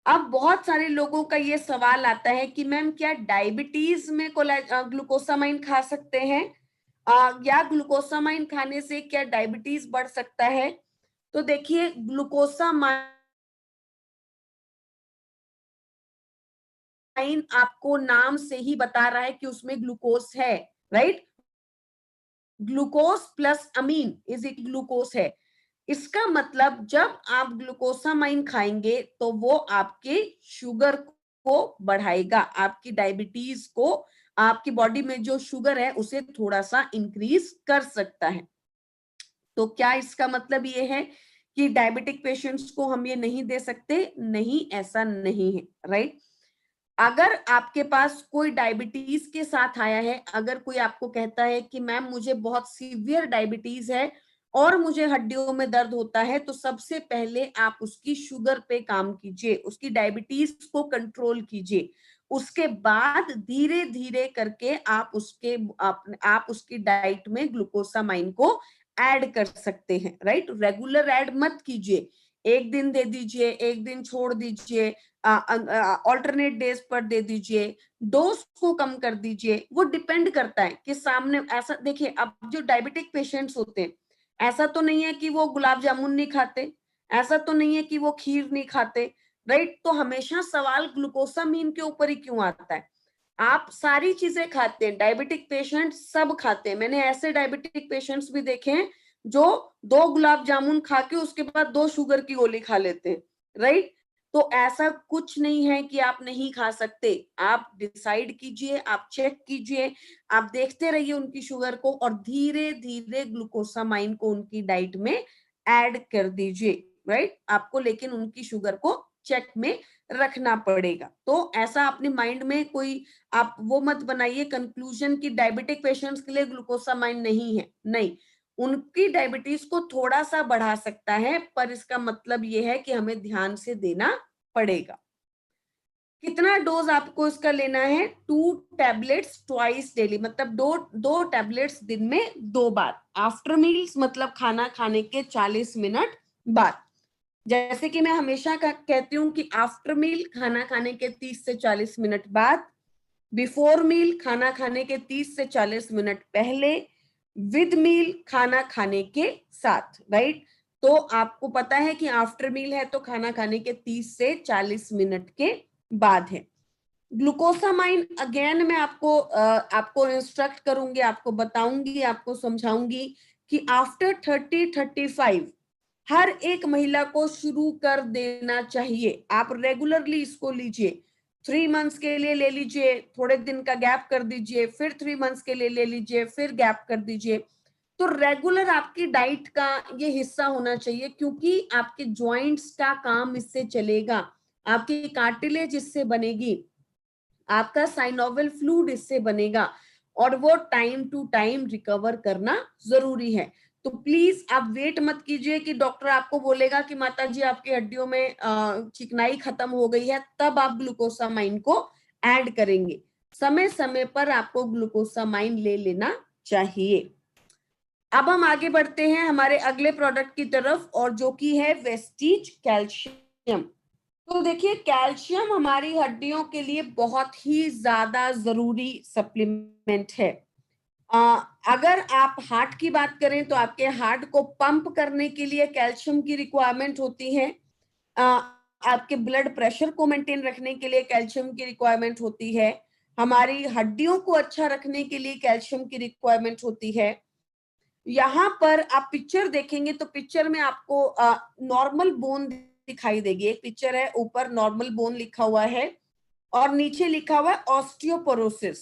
अब बहुत सारे लोगों का ये सवाल आता है कि मैम क्या डायबिटीज में ग्लूकोसामाइन खा सकते हैं, या ग्लूकोसामाइन खाने से क्या डायबिटीज बढ़ सकता है? तो देखिए, ग्लूकोसामाइन आपको नाम से ही बता रहा है कि उसमें ग्लूकोज है, right. Glucose plus amine is it glucose है। इसका मतलब जब आप ग्लूकोसामाइन खाएंगे तो वो आपके शुगर को बढ़ाएगा, आपकी डायबिटीज को, आपकी बॉडी में जो शुगर है उसे थोड़ा सा इंक्रीज कर सकता है। तो क्या इसका मतलब ये है कि डायबिटिक पेशेंट्स को हम ये नहीं दे सकते? नहीं, ऐसा नहीं है, राइट। अगर आपके पास कोई डायबिटीज के साथ आया है, अगर कोई आपको कहता है कि मैम मुझे बहुत सीवियर डायबिटीज है और मुझे हड्डियों में दर्द होता है, तो सबसे पहले आप उसकी शुगर पे काम कीजिए, उसकी डायबिटीज को कंट्रोल कीजिए। उसके बाद धीरे धीरे करके आप उसकी डाइट में ग्लूकोसामाइन को ऐड कर सकते हैं, राइट। रेगुलर ऐड मत कीजिए, एक दिन दे दीजिए, एक दिन छोड़ दीजिए, ऑल्टरनेट डेज पर दे दीजिए, डोज को कम कर दीजिए। वो डिपेंड करता है कि सामने, ऐसा देखिए, अब जो डायबिटिक पेशेंट्स होते हैं, ऐसा तो नहीं है कि वो गुलाब जामुन नहीं खाते, ऐसा तो नहीं है कि वो खीर नहीं खाते, राइट। तो हमेशा सवाल ग्लूकोसामीन के ऊपर ही क्यों आता है? आप सारी चीजें खाते हैं, डायबिटिक पेशेंट सब खाते हैं। मैंने ऐसे डायबिटिक पेशेंट्स भी देखे हैं जो 2 गुलाब जामुन खा के उसके बाद 2 शुगर की गोली खा लेते हैं, राइट। तो ऐसा कुछ नहीं है कि आप नहीं खा सकते। आप डिसाइड कीजिए, आप चेक कीजिए, आप देखते रहिए उनकी शुगर को, और धीरे धीरे ग्लूकोसामाइन को उनकी डाइट में ऐड कर दीजिए, राइट। आपको लेकिन उनकी शुगर को चेक में रखना पड़ेगा। तो ऐसा अपने माइंड में कोई आप वो मत बनाइए कंक्लूजन कि डायबिटिक पेशेंट्स के लिए ग्लूकोसामाइन नहीं है, नहीं। उनकी डायबिटीज को थोड़ा सा बढ़ा सकता है, पर इसका मतलब ये है कि हमें ध्यान से देना पड़ेगा। कितना डोज आपको इसका लेना है? 2 टैबलेट्स ट्वाइस डेली, मतलब दो टैबलेट्स दिन में 2 बार, आफ्टर मील्स मतलब खाना खाने के 40 मिनट बाद। जैसे कि मैं हमेशा कहती हूँ कि आफ्टर मील खाना खाने के 30 से 40 मिनट बाद, बिफोर मील खाना खाने के 30 से 40 मिनट पहले, विद मील खाना खाने के साथ, राइट। तो आपको पता है कि आफ्टर मील है तो खाना खाने के 30 से 40 मिनट के बाद है। ग्लूकोसामाइन अगेन मैं आपको इंस्ट्रक्ट करूंगी, आपको बताऊंगी, आपको समझाऊंगी कि आफ्टर 30-35 हर एक महिला को शुरू कर देना चाहिए। आप रेगुलरली इसको लीजिए, 3 मंथ्स के लिए ले लीजिए, थोड़े दिन का गैप कर दीजिए, फिर 3 मंथ्स के लिए ले लीजिए, फिर गैप कर दीजिए। तो रेगुलर आपकी डाइट का ये हिस्सा होना चाहिए, क्योंकि आपके जॉइंट्स का काम इससे चलेगा, आपकी कार्टिलेज इससे बनेगी, आपका साइनोवियल फ्लूइड इससे बनेगा, और वो टाइम टू टाइम रिकवर करना जरूरी है। तो प्लीज आप वेट मत कीजिए कि डॉक्टर आपको बोलेगा कि माता जी आपकी हड्डियों में चिकनाई खत्म हो गई है, तब आप ग्लूकोसामाइन को ऐड करेंगे। समय समय पर आपको ग्लूकोसामाइन ले लेना चाहिए। अब हम आगे बढ़ते हैं हमारे अगले प्रोडक्ट की तरफ, और जो कि है वेस्टीज कैल्शियम। तो देखिए, कैल्शियम हमारी हड्डियों के लिए बहुत ही ज्यादा जरूरी सप्लीमेंट है। अगर आप हार्ट की बात करें तो आपके हार्ट को पंप करने के लिए कैल्शियम की रिक्वायरमेंट होती है। आपके ब्लड प्रेशर को मेंटेन रखने के लिए कैल्शियम की रिक्वायरमेंट होती है। हमारी हड्डियों को अच्छा रखने के लिए कैल्शियम की रिक्वायरमेंट होती है। यहाँ पर आप पिक्चर देखेंगे तो पिक्चर में आपको नॉर्मल बोन दिखाई देगी। एक पिक्चर है, ऊपर नॉर्मल बोन लिखा हुआ है, और नीचे लिखा हुआ है ऑस्टियोपोरोसिस।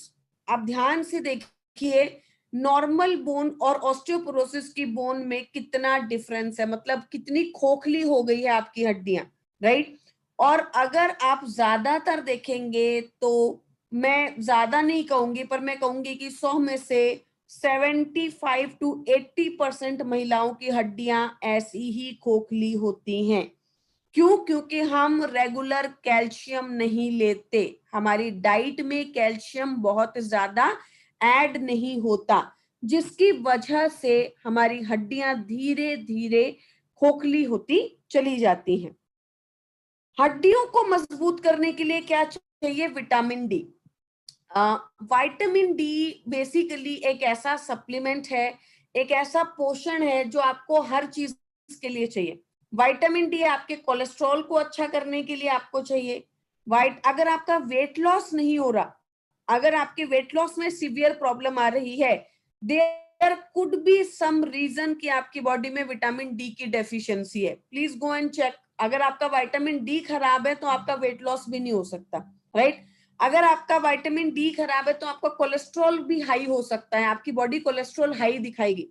आप ध्यान से देखिए, नॉर्मल बोन और ऑस्टियोपोरोसिस की बोन में कितना डिफरेंस है, मतलब कितनी खोखली हो गई है आपकी हड्डियां, राइट। और अगर आप ज्यादातर देखेंगे तो, मैं ज्यादा नहीं कहूंगी पर मैं कहूंगी कि 100 में से 75 to 80% महिलाओं की हड्डियां ऐसी ही खोखली होती हैं। क्यों? क्योंकि हम रेगुलर कैल्शियम नहीं लेते, हमारी डाइट में कैल्शियम बहुत ज्यादा ऐड नहीं होता, जिसकी वजह से हमारी हड्डियां धीरे धीरे खोखली होती चली जाती हैं। हड्डियों को मजबूत करने के लिए क्या चाहिए? Vitamin D. Vitamin D basically एक ऐसा सप्लीमेंट है, एक ऐसा पोषण है जो आपको हर चीज के लिए चाहिए। विटामिन डी आपके कोलेस्ट्रॉल को अच्छा करने के लिए आपको चाहिए। अगर आपका वेट लॉस नहीं हो रहा, अगर आपके वेट लॉस में सीवियर प्रॉब्लम आ रही है, there could be some reason कि आपकी बॉडी में विटामिन डी की डेफिशिएंसी है। Please go and check. अगर आपका विटामिन डी खराब है तो आपका वेट लॉस भी नहीं हो सकता, राइट। अगर आपका विटामिन डी खराब है तो आपका कोलेस्ट्रॉल भी हाई हो सकता है, आपकी बॉडी कोलेस्ट्रॉल हाई दिखाएगी।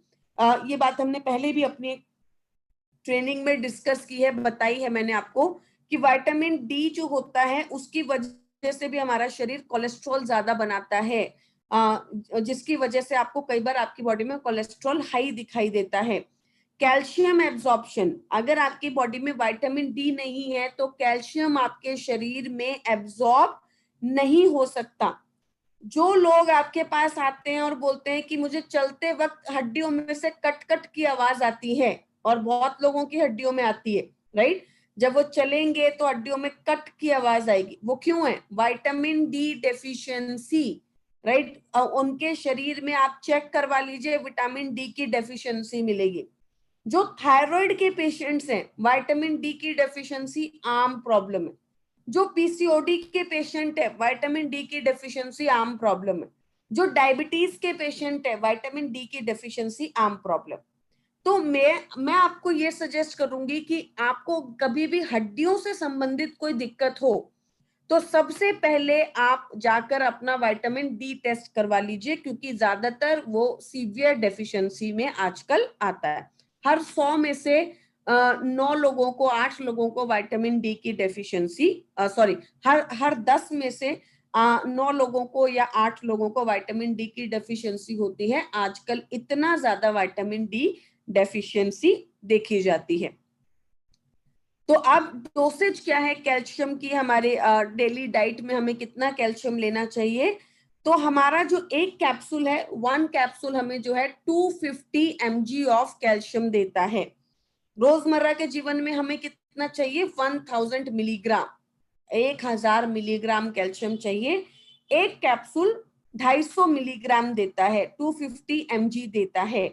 ये बात हमने पहले भी अपनी ट्रेनिंग में डिस्कस की है, बताई है मैंने आपको कि विटामिन डी जो होता है उसकी वजह से भी हमारा शरीर कोलेस्ट्रॉल ज्यादा बनाता है, जिसकी वजह से आपको कई बार आपकी बॉडी में कोलेस्ट्रॉल हाई दिखाई देता है। कैल्शियम एब्जॉर्प्शन, अगर आपकी बॉडी में विटामिन डी नहीं है तो कैल्शियम आपके शरीर में एब्जॉर्ब नहीं हो सकता। जो लोग आपके पास आते हैं और बोलते हैं कि मुझे चलते वक्त हड्डियों में से कट कट की आवाज आती है, और बहुत लोगों की हड्डियों में आती है, राइट, जब वो चलेंगे तो हड्डियों में कट की आवाज आएगी, वो क्यों है? Vitamin D deficiency, right. उनके शरीर में आप चेक करवा लीजिए, विटामिन डी की डेफिशिएंसी मिलेगी। जो थायराइड के पेशेंट्स हैं, विटामिन डी की डेफिशिएंसी आम प्रॉब्लम है। जो पीसीओडी के पेशेंट है, विटामिन डी की डेफिशिएंसी आम प्रॉब्लम है। जो डायबिटीज के पेशेंट है, विटामिन डी की डेफिशिएंसी आम प्रॉब्लम। तो मैं आपको ये सजेस्ट करूंगी कि आपको कभी भी हड्डियों से संबंधित कोई दिक्कत हो तो सबसे पहले आप जाकर अपना विटामिन डी टेस्ट करवा लीजिए, क्योंकि ज्यादातर वो सीवियर डेफिशिएंसी में आजकल आता है। हर 100 में से 9 लोगों को, 8 लोगों को विटामिन डी की डेफिशिएंसी, सॉरी, हर 10 में से 9 लोगों को या 8 लोगों को विटामिन डी की डेफिशिएंसी होती है। आजकल इतना ज्यादा विटामिन डी डेफिशिएंसी देखी जाती है। तो अब डोसेज क्या है कैल्शियम की? हमारे डेली डाइट में हमें कितना कैल्शियम लेना चाहिए? तो हमारा जो एक कैप्सूल है, 1 कैप्सूल हमें जो है 250 mg ऑफ कैल्शियम देता है। रोजमर्रा के जीवन में हमें कितना चाहिए? 1000 मिलीग्राम, 1000 मिलीग्राम कैल्शियम चाहिए। एक कैप्सूल 250 मिलीग्राम देता है, 250 mg देता है।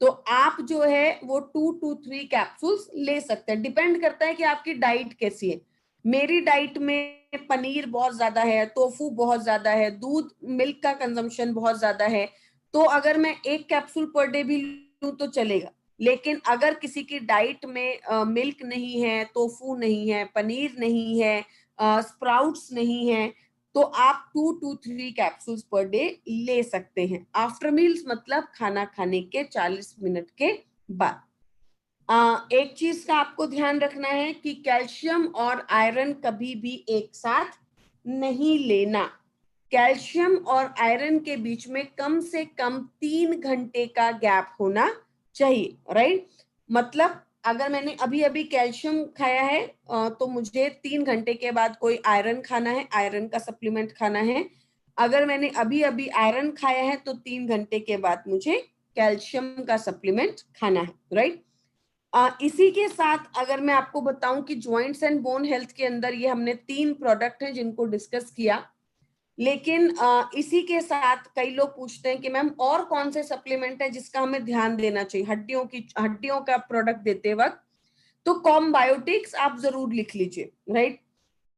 तो आप जो है वो 2 to 3 कैप्सूल्स ले सकते हैं, डिपेंड करता है कि आपकी डाइट कैसी है। मेरी डाइट में पनीर बहुत ज्यादा है, टोफू बहुत ज्यादा है, दूध मिल्क का कंजम्पशन बहुत ज्यादा है, तो अगर मैं 1 कैप्सूल पर डे भी लूं तो चलेगा। लेकिन अगर किसी की डाइट में मिल्क नहीं है, टोफू नहीं है, पनीर नहीं है, स्प्राउट्स नहीं है, तो आप 2 to 3 कैप्सूल्स पर डे ले सकते हैं। आफ्टर मील्स मतलब खाना खाने के 40 मिनट के बाद। एक चीज का आपको ध्यान रखना है कि कैल्शियम और आयरन कभी भी एक साथ नहीं लेना। कैल्शियम और आयरन के बीच में कम से कम 3 घंटे का गैप होना चाहिए, राइट। मतलब अगर मैंने अभी अभी कैल्शियम खाया है तो मुझे 3 घंटे के बाद कोई आयरन खाना है, आयरन का सप्लीमेंट खाना है। अगर मैंने अभी अभी आयरन खाया है तो 3 घंटे के बाद मुझे कैल्शियम का सप्लीमेंट खाना है, राइट। इसी के साथ अगर मैं आपको बताऊं कि जॉइंट्स एंड बोन हेल्थ के अंदर ये हमने 3 प्रोडक्ट हैं जिनको डिस्कस किया, लेकिन इसी के साथ कई लोग पूछते हैं कि मैम और कौन से सप्लीमेंट है जिसका हमें ध्यान देना चाहिए हड्डियों का प्रोडक्ट देते वक्त। तो कॉम्बायोटिक्स आप जरूर लिख लीजिए, राइट।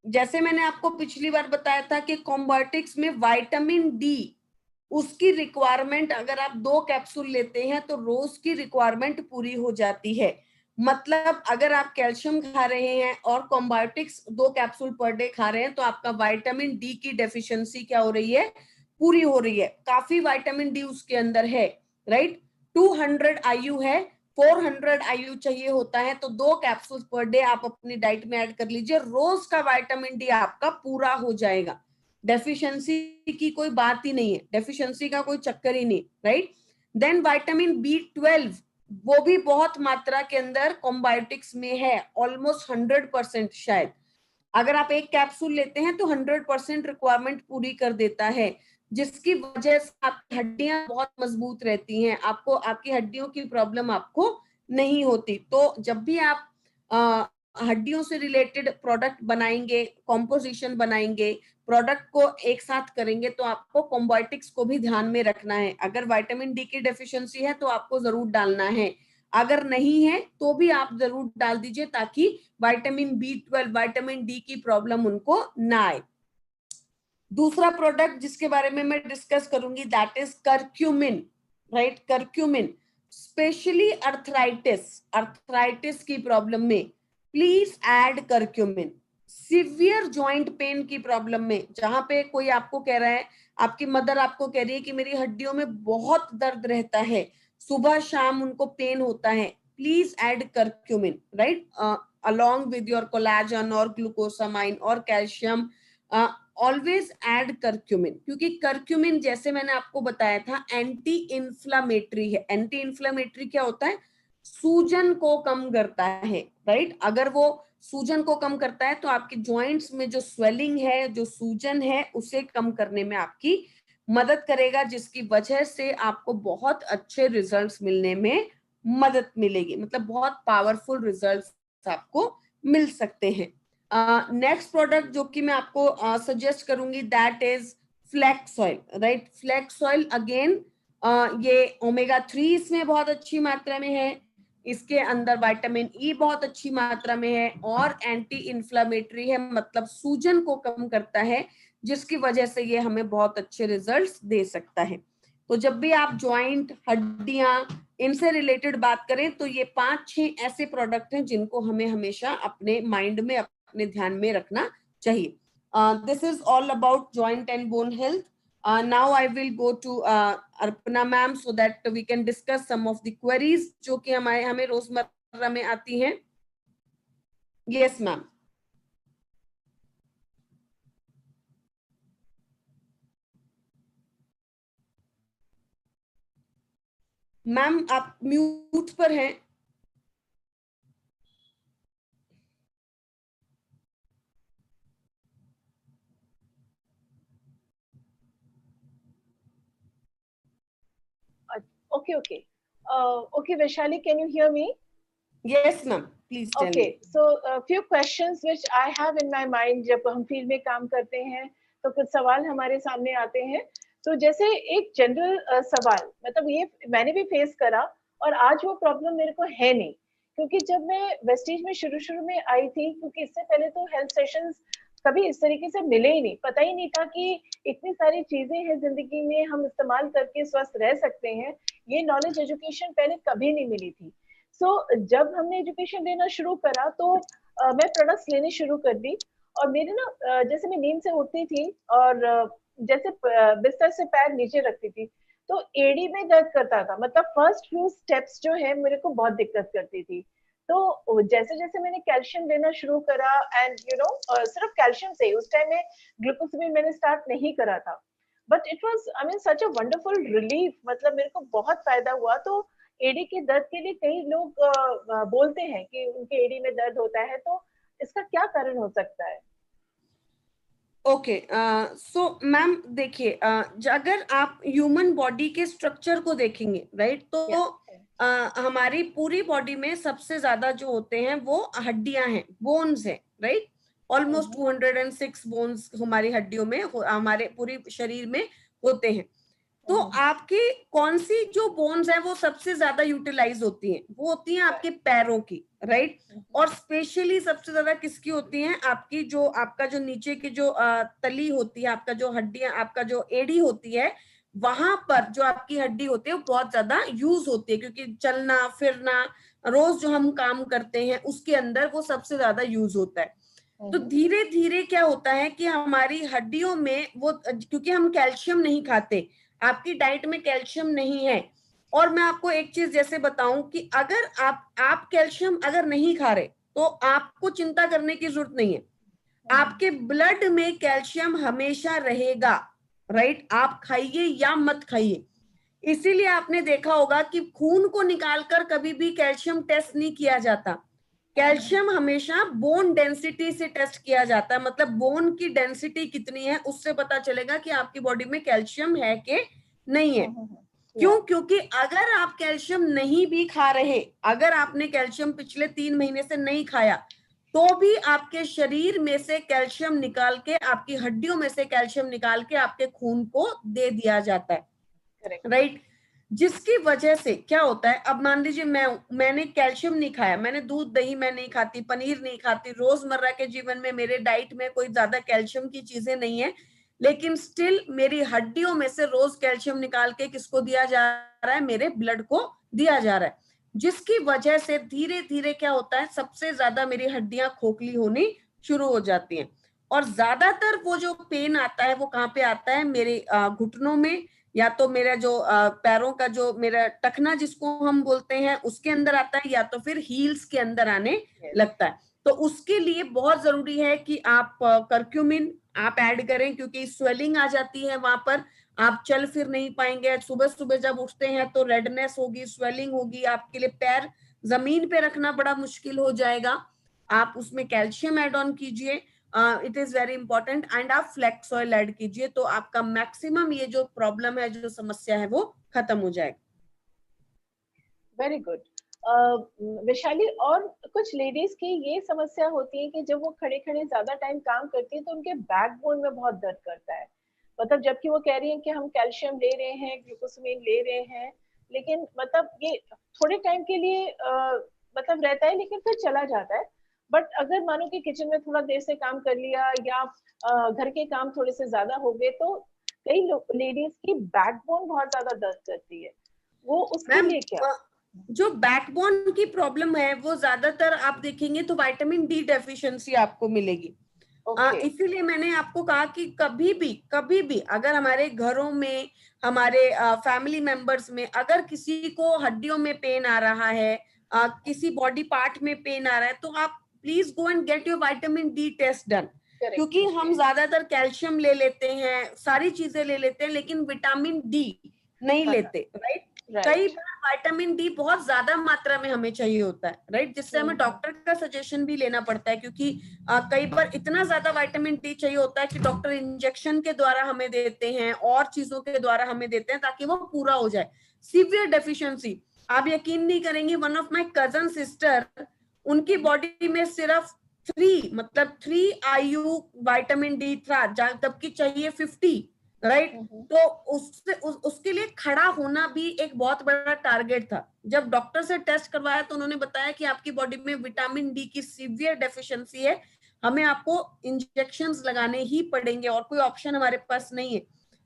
जैसे मैंने आपको पिछली बार बताया था कि कॉम्बायोटिक्स में विटामिन डी, उसकी रिक्वायरमेंट अगर आप 2 कैप्सूल लेते हैं तो रोज की रिक्वायरमेंट पूरी हो जाती है। मतलब अगर आप कैल्शियम खा रहे हैं और कॉम्बायोटिक्स 2 कैप्सूल पर डे खा रहे हैं तो आपका विटामिन डी की डेफिशिएंसी क्या हो रही है, पूरी हो रही है। काफी विटामिन डी उसके अंदर है, राइट। 200 आयु है, 400 आयु चाहिए होता है, तो 2 कैप्सूल पर डे आप अपनी डाइट में ऐड कर लीजिए, रोज का विटामिन डी आपका पूरा हो जाएगा। डेफिशिएंसी की कोई बात ही नहीं है, डेफिशिएंसी का कोई चक्कर ही नहीं, राइट। देन विटामिन B12 वो भी बहुत मात्रा के अंदर कॉम्बायोटिक्स में है, ऑलमोस्ट 100% शायद। अगर आप एक कैप्सूल लेते हैं तो 100% रिक्वायरमेंट पूरी कर देता है, जिसकी वजह से आपकी हड्डियां बहुत मजबूत रहती हैं, आपको आपकी हड्डियों की प्रॉब्लम आपको नहीं होती। तो जब भी आप हड्डियों से रिलेटेड प्रोडक्ट बनाएंगे, कॉम्पोजिशन बनाएंगे, प्रोडक्ट को एक साथ करेंगे, तो आपको कॉम्बायोटिक्स को भी ध्यान में रखना है। अगर विटामिन डी की डेफिशिएंसी है तो आपको जरूर डालना है, अगर नहीं है तो भी आप जरूर डाल दीजिए, ताकि विटामिन B12, विटामिन डी की प्रॉब्लम उनको ना आए। दूसरा प्रोडक्ट जिसके बारे में मैं डिस्कस करूंगी that is curcumin, right. Curcumin specially arthritis की प्रॉब्लम में please add curcumin. Severe joint pain की प्रॉब्लम में, जहां पे कोई आपको कह रहा है, आपकी मदर आपको कह रही है कि मेरी हड्डियों में बहुत दर्द रहता है, सुबह शाम उनको पेन होता है, please add curcumin, right, along with your collagen और ग्लूकोसामाइन और कैल्शियम। ऑलवेज ऐड करक्यूमिन, क्योंकि करक्यूमिन जैसे मैंने आपको बताया था एंटी इंफ्लामेटरी है। एंटी इंफ्लामेटरी क्या होता है, सूजन को कम करता है, राइट। अगर वो सूजन को कम करता है तो आपके जॉइंट्स में जो स्वेलिंग है, जो सूजन है, उसे कम करने में आपकी मदद करेगा, जिसकी वजह से आपको बहुत अच्छे रिजल्ट्स मिलने में मदद मिलेगी, मतलब बहुत पावरफुल रिजल्ट्स आपको मिल सकते हैं। नेक्स्ट प्रोडक्ट जो कि मैं आपको सजेस्ट करूंगी that is flax oil, right. Flax oil again ये ओमेगा 3 इसमें बहुत अच्छी मात्रा में है, इसके अंदर विटामिन ई बहुत अच्छी मात्रा में है, और एंटी इंफ्लेमेटरी है, मतलब सूजन को कम करता है, जिसकी वजह से ये हमें बहुत अच्छे रिजल्ट्स दे सकता है। तो जब भी आप जॉइंट, हड्डियां, इनसे रिलेटेड बात करें तो ये 5-6 ऐसे प्रोडक्ट हैं जिनको हमें हमेशा अपने माइंड में, अपने ध्यान में रखना चाहिए। This is all about joint and bone health. Now I will go to Arpana ma'am so that we can discuss some of the queries जो कि हमें रोजमर्रा में आती हैं। Yes ma'am. मैम आप म्यूट पर हैं। Okay, okay. Okay, Vaishali, can you hear me? Yes ma'am, please tell me. Okay, so a few questions which I have in my mind जब हम फील्ड में काम करते हैं तो कुछ सवाल हमारे सामने आते हैं। तो जैसे एक जनरल सवाल, मतलब ये मैंने भी फेस करा और आज वो प्रॉब्लम मेरे को है नहीं, क्योंकि जब मैं वेस्टीज में शुरू में आई थी, क्योंकि इससे पहले तो हेल्थ सेशंस कभी इस तरीके से मिले ही नहीं, पता ही नहीं था कि इतनी सारी चीजें हैं जिंदगी में हम इस्तेमाल करके स्वस्थ रह सकते हैं। ये नॉलेज, एजुकेशन पहले कभी नहीं मिली थी। जब हमने एजुकेशन लेना शुरू करा तो मैं प्रोडक्ट्स लेने शुरू कर दी, और मेरे ना जैसे मैं नींद से उठती थी और जैसे बिस्तर से पैर नीचे रखती थी तो एड़ी में दर्द करता था, मतलब फर्स्ट फ्यू स्टेप्स जो है मेरे को बहुत दिक्कत करती थी। तो जैसे जैसे मैंने कैल्शियम लेना शुरू करा एंड सिर्फ कैल्शियम से, उस टाइम में ग्लूकोसामाइन मैंने स्टार्ट नहीं करा था, but it was I mean such a wonderful relief, मतलब मेरे को बहुत फायदा हुआ। तो एडी के दर्द के लिए कई लोग बोलते हैं कि उनके एडी में दर्द होता है, तो इसका क्या कारण हो सकता है? ओके, सो मैम देखिए, अगर आप ह्यूमन बॉडी के स्ट्रक्चर को देखेंगे, राइट, तो हमारी पूरी बॉडी में सबसे ज्यादा जो होते हैं वो हड्डियां हैं, बोन्स हैं, राइट। ऑलमोस्ट 206 बोन्स हमारी हड्डियों में, हमारे पूरी शरीर में होते हैं। तो आपकी कौन सी जो बोन्स है वो सबसे ज्यादा यूटिलाइज होती हैं, वो होती हैं आपके पैरों की, राइट। और स्पेशली सबसे ज्यादा किसकी होती हैं, आपकी जो, आपका जो नीचे की जो तली होती है, आपका जो हड्डियां, आपका जो एड़ी होती है, वहां पर जो आपकी हड्डी होती है वो बहुत ज्यादा यूज होती है, क्योंकि चलना फिरना, रोज जो हम काम करते हैं उसके अंदर वो सबसे ज्यादा यूज होता है। तो धीरे धीरे क्या होता है कि हमारी हड्डियों में वो, क्योंकि हम कैल्शियम नहीं खाते, आपकी डाइट में कैल्शियम नहीं है। और मैं आपको एक चीज जैसे बताऊं कि अगर आप कैल्शियम अगर नहीं खा रहे तो आपको चिंता करने की जरूरत नहीं है, आपके ब्लड में कैल्शियम हमेशा रहेगा, राइट? आप खाइए या मत खाइए। इसीलिए आपने देखा होगा कि खून को निकालकर कभी भी कैल्शियम टेस्ट नहीं किया जाता, कैल्शियम हमेशा बोन डेंसिटी से टेस्ट किया जाता है, मतलब बोन की डेंसिटी कितनी है उससे पता चलेगा कि आपकी बॉडी में कैल्शियम है कि नहीं है। क्यों? क्योंकि अगर आप कैल्शियम नहीं भी खा रहे, अगर आपने कैल्शियम पिछले 3 महीने से नहीं खाया, तो भी आपके शरीर में से कैल्शियम निकाल के, आपकी हड्डियों में से कैल्शियम निकाल के आपके खून को दे दिया जाता है, राइट? जिसकी वजह से क्या होता है, अब मान लीजिए मैंने कैल्शियम नहीं खाया, मैंने दूध दही मैं नहीं खाती, पनीर नहीं खाती, रोजमर्रा के जीवन में मेरे डाइट में कोई ज्यादा कैल्शियम की चीजें नहीं है, लेकिन स्टिल मेरी हड्डियों में से रोज कैल्शियम निकाल के किसको दिया जा रहा है? मेरे ब्लड को दिया जा रहा है। जिसकी वजह से धीरे धीरे क्या होता है, सबसे ज्यादा मेरी हड्डियां खोखली होनी शुरू हो जाती हैं। और ज्यादातर वो जो पेन आता है वो कहाँ पे आता है? मेरे घुटनों में, या तो मेरा जो पैरों का जो मेरा टखना जिसको हम बोलते हैं उसके अंदर आता है, या तो फिर हील्स के अंदर आने लगता है। तो उसके लिए बहुत जरूरी है कि आप करक्यूमिन आप ऐड करें, क्योंकि स्वेलिंग आ जाती है वहां पर, आप चल फिर नहीं पाएंगे, सुबह सुबह जब उठते हैं तो रेडनेस होगी, स्वेलिंग होगी, आपके लिए पैर जमीन पे रखना बड़ा मुश्किल हो जाएगा। आप उसमें कैल्शियम एड ऑन कीजिए, it is very important, and आप फ्लेक्स ऑयल ऐड कीजिए, तो आपका मैक्सिमम ये जो प्रॉब्लम है, जो समस्या है, वो खत्म हो जाएगा। Very good. वैशाली, और कुछ लेडीज की ये समस्या होती है कि जब वो खड़े खड़े ज्यादा टाइम काम करती है तो उनके बैकबोन में बहुत दर्द करता है, मतलब जबकि वो कह रही है कि हम कैल्शियम ले रहे हैं, ग्लूकोसामिन ले रहे हैं, लेकिन मतलब ये थोड़े टाइम के लिए मतलब रहता है, लेकिन फिर चला जाता है। बट अगर मानो कि किचन में थोड़ा देर से काम कर लिया, या घर के काम थोड़े से ज्यादा हो गए, तो कई लेडीज की बैकबोन बहुत ज्यादा दर्द करती है, वो उसके लिए क्या? जो बैकबोन की प्रॉब्लम है वो ज्यादातर आप देखेंगे तो विटामिन डी डेफिशिएंसी आपको मिलेगी। इसीलिए मैंने आपको कहा कि कभी भी अगर हमारे घरों में, हमारे फैमिली मेंबर्स में अगर किसी को हड्डियों में पेन आ रहा है, किसी बॉडी पार्ट में पेन आ रहा है, तो आप please go and get your vitamin D test done. क्योंकि हम ज्यादातर कैल्शियम ले लेते हैं, सारी चीजें ले लेते हैं, लेकिन विटामिन डी नहीं लेते, राइट? कई बार विटामिन डी बहुत ज्यादा मात्रा में हमें चाहिए होता है, राइट? जिससे हमें डॉक्टर का सजेशन भी लेना पड़ता है, क्योंकि कई बार इतना ज्यादा विटामिन डी चाहिए होता है कि डॉक्टर इंजेक्शन के द्वारा हमें देते हैं और चीजों के द्वारा हमें देते हैं ताकि वो पूरा हो जाए। सीवियर डेफिशिएंसी, आप यकीन नहीं करेंगे, one of my cousin sister, उनकी बॉडी में सिर्फ 3 IU विटामिन डी था, जबकि चाहिए 50, राइट? तो उसके लिए खड़ा होना भी एक बहुत बड़ा टारगेट था। जब डॉक्टर से टेस्ट करवाया तो उन्होंने बताया कि आपकी बॉडी में विटामिन डी की सीवियर डेफिशिएंसी है, हमें आपको इंजेक्शंस लगाने ही पड़ेंगे और कोई ऑप्शन हमारे पास नहीं है।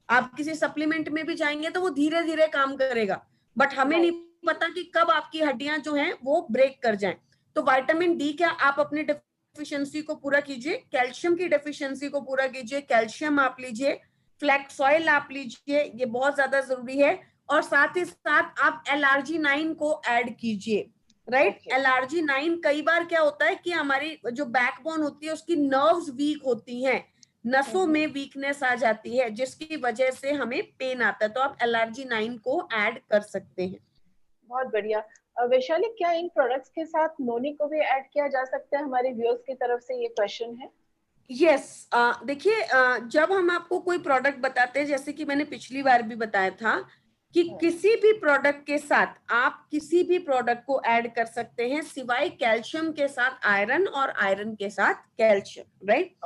आप किसी सप्लीमेंट में भी जाएंगे तो वो धीरे धीरे काम करेगा, बट हमें नहीं पता कि कब आपकी हड्डियां जो हैं वो ब्रेक कर जाएं। तो विटामिन डी क्या, आप अपनी डेफिशिएंसी को पूरा कीजिए, कैल्शियम की डेफिशिएंसी को पूरा कीजिए, कैल्शियम आप लीजिए, फ्लैक्स ऑयल आप लीजिए, ये बहुत ज्यादा जरूरी है। और साथ ही साथ आप LRG9 को ऐड कीजिए, राइट? LRG9, कई बार क्या होता है कि हमारी जो बैकबोन होती है उसकी नर्व्स वीक होती हैं, नसों में वीकनेस आ जाती है, जिसकी वजह से हमें पेन आता है, तो आप LRG9 को ऐड कर सकते हैं। बहुत बढ़िया। वैशाली, क्या इन प्रोडक्ट्स के साथ नोनी को भी ऐड किया जा सकता है? हमारे व्यूअर्स की तरफ से ये क्वेश्चन है। यस, देखिए, जब हम आपको कोई प्रोडक्ट बताते हैं, जैसे कि मैंने पिछली बार भी बताया था कि किसी भी प्रोडक्ट के साथ आप किसी भी प्रोडक्ट को ऐड कर सकते हैं, सिवाय कैल्शियम के साथ आयरन और आयरन के साथ कैल्शियम, राइट?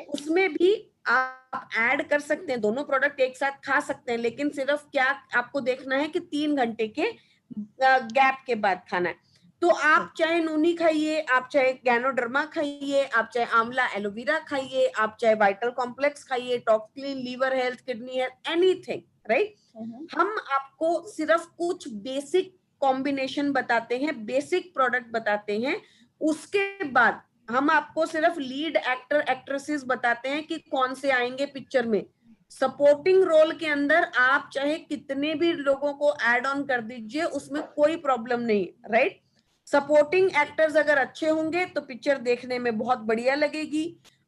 उसमें भी आप ऐड कर सकते हैं, दोनों प्रोडक्ट एक साथ खा सकते हैं, लेकिन सिर्फ क्या आपको देखना है कि 3 घंटे के गैप के बाद खाना है। तो आप चाहे नोनी खाइए, आप चाहे गैनोडर्मा खाइए, आप चाहे आंवला एलोवेरा खाइए, आप चाहे वाइटल कॉम्प्लेक्स खाइए, Toxclean, liver health, kidney health, anything, right? हम आपको सिर्फ कुछ बेसिक कॉम्बिनेशन बताते हैं, बेसिक प्रोडक्ट बताते हैं। उसके बाद हम आपको सिर्फ लीड एक्टर एक्ट्रेसेस बताते हैं कि कौन से आएंगे पिक्चर में। सपोर्टिंग रोल के अंदर आप चाहे कितने भी लोगों को ऐड ऑन कर दीजिए, उसमें कोई प्रॉब्लम नहीं, राइट। सपोर्टिंग एक्टर्स अगर अच्छे होंगे तो पिक्चर देखने में बहुत बढ़िया लगेगी।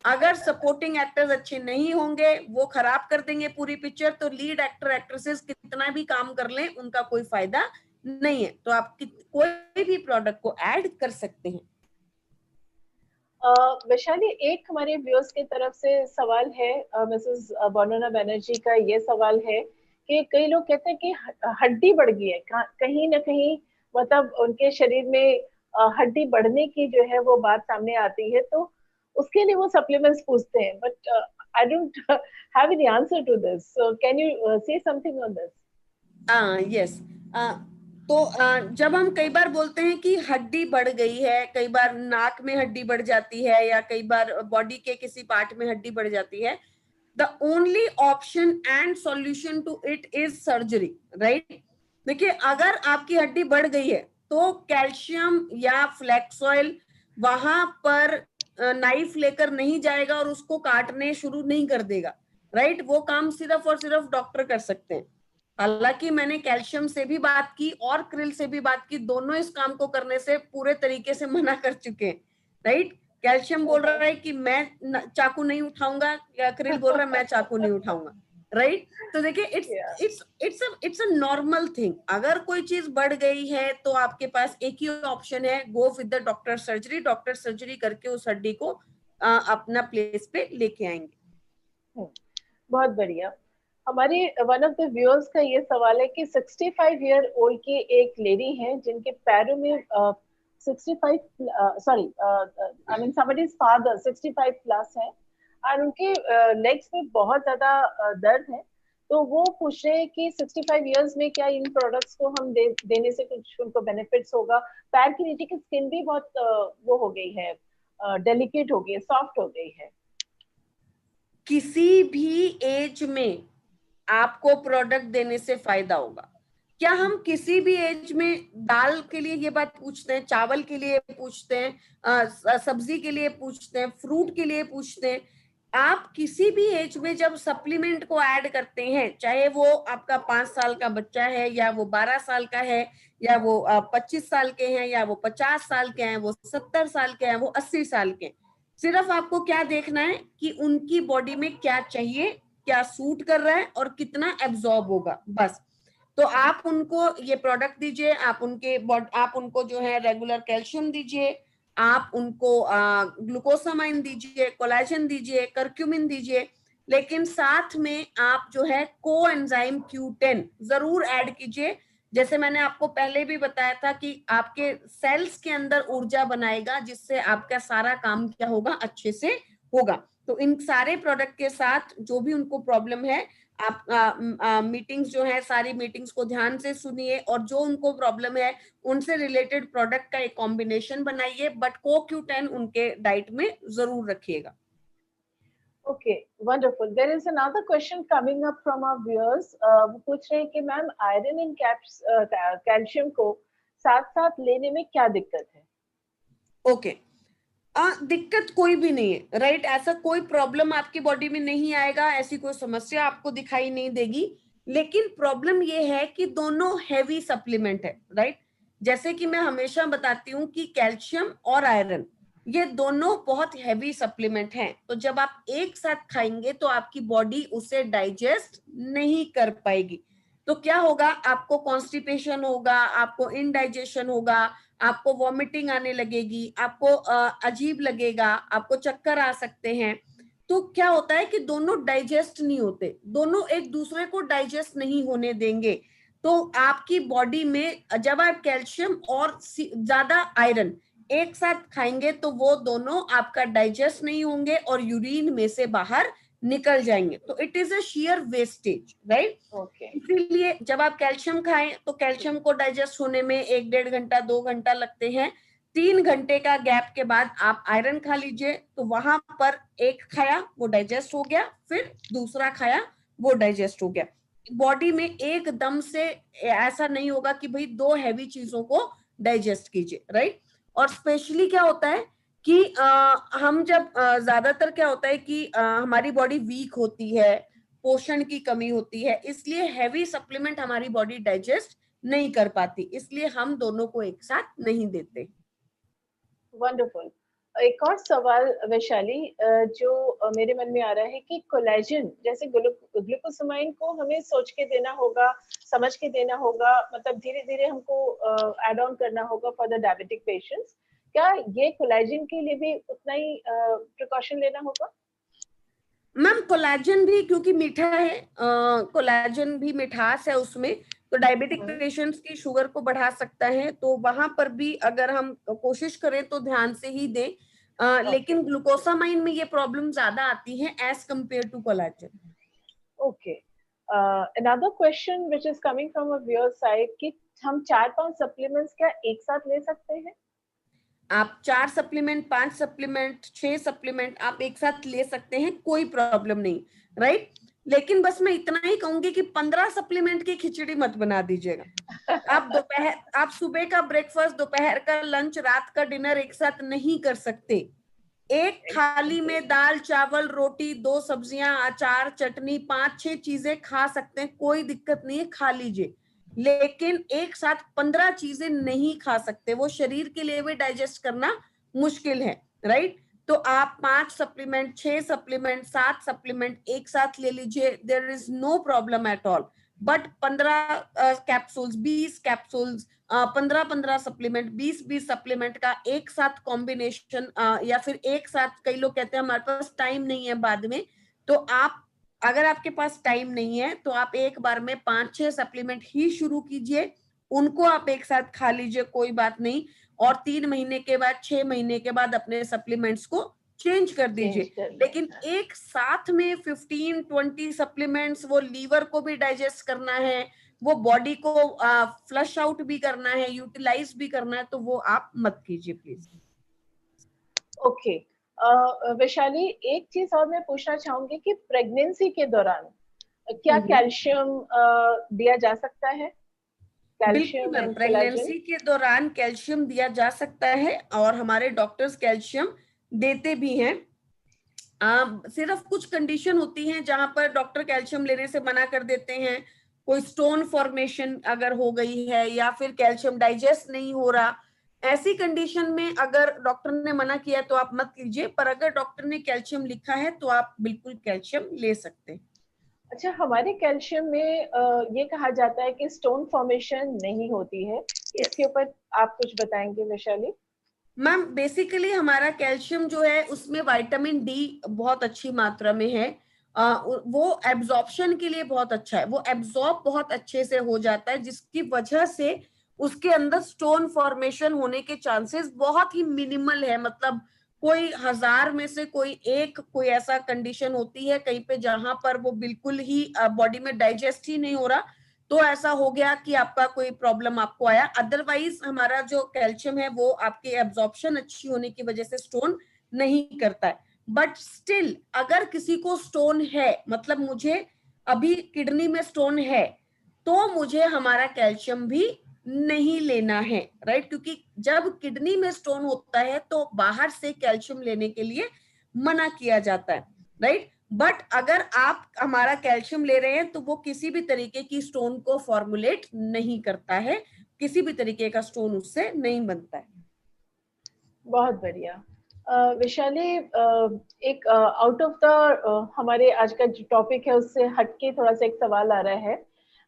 अगर सपोर्टिंग एक्टर्स अच्छे नहीं होंगे, वो खराब कर देंगे पूरी पिक्चर, तो लीड एक्टर एक्ट्रेसेस कितना भी काम कर लें उनका कोई फायदा नहीं है। तो आप कोई भी प्रोडक्ट को ऐड कर सकते हैं। वैशाली, एक हमारे व्यूअर्स की तरफ से सवाल है, मिसेस बनोना बनर्जी का ये सवाल है कि कई लोग कहते हैं कि हड्डी बढ़ गई है कहीं ना कहीं, मतलब उनके शरीर में हड्डी बढ़ने की जो है वो बात सामने आती है, तो उसके लिए वो सप्लीमेंट्स पूछते हैं, but I don't have any answer to this, so can you say something on this? Yes. तो जब हम कई बार बोलते हैं कि हड्डी बढ़ गई है, कई बार नाक में हड्डी बढ़ जाती है या कई बार बॉडी के किसी पार्ट में हड्डी बढ़ जाती है, the only option and solution to it is surgery, right. देखिए, अगर आपकी हड्डी बढ़ गई है तो कैल्शियम या फ्लैक्स ऑयल वहां पर नाइफ लेकर नहीं जाएगा और उसको काटने शुरू नहीं कर देगा, राइट। वो काम सिर्फ और सिर्फ डॉक्टर कर सकते हैं। हालांकि मैंने कैल्शियम से भी बात की और क्रिल से भी बात की, दोनों इस काम को करने से पूरे तरीके से मना कर चुके हैं, राइट। कैल्शियम बोल रहा है कि मैं चाकू नहीं उठाऊंगा, या क्रिल बोल रहा है मैं चाकू नहीं उठाऊंगा, राइट। तो देखिए, इट्स अ नॉर्मल थिंग। अगर कोई चीज बढ़ गई है तो आपके पास एक ही ऑप्शन है, go with the doctor surgery. Doctor surgery करके उस हड्डी को अपना प्लेस पे लेके आएंगे। बहुत बढ़िया। हमारे वन ऑफ द व्यूअर्स का ये सवाल है कि 65 ईयर ओल्ड की एक लेडी है जिनके पैरों में 65 sorry I mean somebody's father 65 plus है और उनके लेग्स में बहुत ज्यादा दर्द है, तो वो पूछ रहे हैं कि 65 इयर्स में क्या इन प्रोडक्ट्स को हम देने से कुछ उनको बेनिफिट्स होगा। पैर की नीचे की स्किन भी बहुत वो हो गई है, डेलिकेट हो गई है, सॉफ्ट हो गई है। किसी भी एज में आपको प्रोडक्ट देने से फायदा होगा। क्या हम किसी भी एज में दाल के लिए ये बात पूछते हैं, चावल के लिए पूछते हैं, सब्जी के लिए पूछते हैं, फ्रूट के लिए पूछते हैं? आप किसी भी एज में जब सप्लीमेंट को ऐड करते हैं, चाहे वो आपका 5 साल का बच्चा है या वो 12 साल का है या वो 25 साल के हैं या वो 50 साल के हैं, वो 70 साल के हैं, वो 80 साल के हैं, सिर्फ आपको क्या देखना है कि उनकी बॉडी में क्या चाहिए, क्या सूट कर रहा है और कितना एब्जॉर्ब होगा, बस। तो आप उनको ये प्रोडक्ट दीजिए, आप उनको जो है रेगुलर कैल्शियम दीजिए, आप उनको ग्लूकोसामाइन दीजिए, कोलेजन दीजिए, करक्यूमिन दीजिए, लेकिन साथ में आप जो है कोएंजाइम Q10 जरूर ऐड कीजिए। जैसे मैंने आपको पहले भी बताया था कि आपके सेल्स के अंदर ऊर्जा बनाएगा, जिससे आपका सारा काम क्या होगा, अच्छे से होगा। तो इन सारे प्रोडक्ट के साथ जो भी उनको प्रॉब्लम है, आप मीटिंग्स जो है, सारी मीटिंग्स को ध्यान से सुनिए और जो उनको प्रॉब्लम है उनसे रिलेटेड प्रोडक्ट का एक कॉम्बिनेशन बनाइए, बट CoQ10 उनके डाइट में जरूर रखिएगा। Okay, wonderful. There is another question coming up from our viewers. वो पूछ रहे हैं कि मैम आयरन इन कैल्शियम को साथ साथ लेने में क्या दिक्कत है? ओके, दिक्कत कोई भी नहीं है, राइट। ऐसा कोई प्रॉब्लम आपकी बॉडी में नहीं आएगा, ऐसी कोई समस्या आपको दिखाई नहीं देगी। लेकिन प्रॉब्लम ये है कि दोनों हैवी सप्लीमेंट है, राइट। जैसे कि मैं हमेशा बताती हूँ कि कैल्शियम और आयरन ये दोनों बहुत हैवी सप्लीमेंट हैं, तो जब आप एक साथ खाएंगे तो आपकी बॉडी उसे डाइजेस्ट नहीं कर पाएगी। तो क्या होगा, आपको कॉन्स्टिपेशन होगा, आपको इनडाइजेशन होगा, आपको वॉमिटिंग आने लगेगी, आपको अजीब लगेगा, आपको चक्कर आ सकते हैं। तो क्या होता है कि दोनों डाइजेस्ट नहीं होते, दोनों एक दूसरे को डाइजेस्ट नहीं होने देंगे। तो आपकी बॉडी में जब आप कैल्शियम और ज्यादा आयरन एक साथ खाएंगे तो वो दोनों आपका डाइजेस्ट नहीं होंगे और यूरिन में से बाहर निकल जाएंगे, तो it is a share wastage, right. इसीलिए जब आप कैल्शियम खाएं तो कैल्शियम को डाइजेस्ट होने में 1-1.5 घंटा 2 घंटा लगते हैं। 3 घंटे का गैप के बाद आप आयरन खा लीजिए, तो वहां पर एक खाया वो डाइजेस्ट हो गया, फिर दूसरा खाया वो डाइजेस्ट हो गया। बॉडी में एकदम से ऐसा नहीं होगा कि भाई 2 हैवी चीजों को डाइजेस्ट कीजिए, राइट। और स्पेशली क्या होता है कि हम जब ज्यादातर क्या होता है कि हमारी बॉडी वीक होती है, पोषण की कमी होती है, इसलिए हैवी सप्लीमेंट हमारी बॉडी डाइजेस्ट नहीं कर पाती, इसलिए हम दोनों को एक साथ नहीं देते। वंडरफुल। एक और सवाल वैशाली, जो मेरे मन में आ रहा है कि कोलेजन जैसे ग्लूकोसामाइन को हमें सोच के देना होगा, समझ के देना होगा, मतलब धीरे धीरे हमको ऐड ऑन करना होगा फॉर द डायबिटिक पेशेंट्स। क्या ये कोलेजन के लिए भी उतना ही प्रिकॉशन लेना होगा? मैम कोलेजन भी क्योंकि मीठा है, कोलेजन भी मिठास है उसमें, तो डायबिटिक पेशेंट्स की शुगर को बढ़ा सकता है, तो वहां पर भी अगर हम कोशिश करें तो ध्यान से ही दें। लेकिन ग्लूकोसामाइन में ये प्रॉब्लम ज्यादा आती है as compare to collagen. Okay, another question which is coming from a viewer side कि हम 4-5 सप्लीमेंट्स क्या एक साथ ले सकते हैं? आप 4 सप्लीमेंट, 5 सप्लीमेंट, 6 सप्लीमेंट आप एक साथ ले सकते हैं, कोई प्रॉब्लम नहीं, राइट। लेकिन बस मैं इतना ही कहूंगी कि 15 सप्लीमेंट की खिचड़ी मत बना दीजिएगा। आप सुबह का ब्रेकफास्ट, दोपहर का लंच, रात का डिनर एक साथ नहीं कर सकते। एक थाली में दाल, चावल, रोटी, 2 सब्जियां, अचार, चटनी, 5-6 चीजें खा सकते हैं, कोई दिक्कत नहीं है, खा लीजिए। लेकिन एक साथ 15 चीजें नहीं खा सकते, वो शरीर के लिए भी डाइजेस्ट करना मुश्किल है, राइट। तो आप 5 सप्लीमेंट, 6 सप्लीमेंट, 7 सप्लीमेंट एक साथ ले लीजिए, there is no problem at all. But 15 capsules, 20 capsules, 15-15 supplement, 20-20 supplement का एक साथ कॉम्बिनेशन, या फिर एक साथ, कई लोग कहते हैं हमारे पास टाइम नहीं है बाद में, तो आप अगर आपके पास टाइम नहीं है तो आप एक बार में 5-6 सप्लीमेंट ही शुरू कीजिए, उनको आप एक साथ खा लीजिए, कोई बात नहीं। और 3 महीने के बाद, 6 महीने के बाद अपने सप्लीमेंट्स को चेंज कर दीजिए। लेकिन एक साथ में 15-20 सप्लीमेंट्स, वो लीवर को भी डाइजेस्ट करना है, वो बॉडी को फ्लश आउट भी करना है, यूटिलाइज भी करना है, तो वो आप मत कीजिए प्लीज। ओके, वैशाली एक चीज और मैं पूछना चाहूंगी कि प्रेगनेंसी के दौरान क्या कैल्शियम दिया जा सकता है? कैल्शियम बिल्कुल, एंड प्रेगनेंसी के दौरान कैल्शियम दिया जा सकता है और हमारे डॉक्टर्स कैल्शियम देते भी हैं। सिर्फ कुछ कंडीशन होती हैं जहां पर डॉक्टर कैल्शियम लेने से मना कर देते हैं, कोई स्टोन फॉर्मेशन अगर हो गई है या फिर कैल्शियम डाइजेस्ट नहीं हो रहा, ऐसी कंडीशन में अगर डॉक्टर ने मना किया तो आप मत लीजिए, पर अगर डॉक्टर ने कैल्शियम लिखा है तो आप बिल्कुल कैल्शियम ले सकते हैं। अच्छा, हमारे कैल्शियम में ये कहा जाता है कि स्टोन फॉर्मेशन नहीं होती है, इसके ऊपर आप कुछ बताएंगे वैशाली? मैम बेसिकली हमारा कैल्शियम जो है उसमें विटामिन डी बहुत अच्छी मात्रा में है, वो एब्जॉर्प्शन के लिए बहुत अच्छा है, वो एब्जॉर्ब बहुत अच्छे से हो जाता है, जिसकी वजह से उसके अंदर स्टोन फॉर्मेशन होने के चांसेस बहुत ही मिनिमल है। मतलब कोई 1000 में से कोई ऐसा कंडीशन होती है कहीं पे जहां पर वो बिल्कुल ही बॉडी में डाइजेस्ट ही नहीं हो रहा, तो ऐसा हो गया कि आपका कोई प्रॉब्लम आपको आया। अदरवाइज हमारा जो कैल्शियम है वो आपके एब्जॉर्प्शन अच्छी होने की वजह से स्टोन नहीं करता है। बट स्टिल अगर किसी को स्टोन है, मतलब मुझे अभी किडनी में स्टोन है, तो मुझे हमारा कैल्शियम भी नहीं लेना है, राइट। क्योंकि जब किडनी में स्टोन होता है तो बाहर से कैल्शियम लेने के लिए मना किया जाता है, राइट। बट अगर आप हमारा कैल्शियम ले रहे हैं तो वो किसी भी तरीके की स्टोन को फॉर्मुलेट नहीं करता है, किसी भी तरीके का स्टोन उससे नहीं बनता है। बहुत बढ़िया। वैशाली, एक आउट ऑफ द हमारे आज का जो टॉपिक है उससे हटके थोड़ा सा एक सवाल आ रहा है,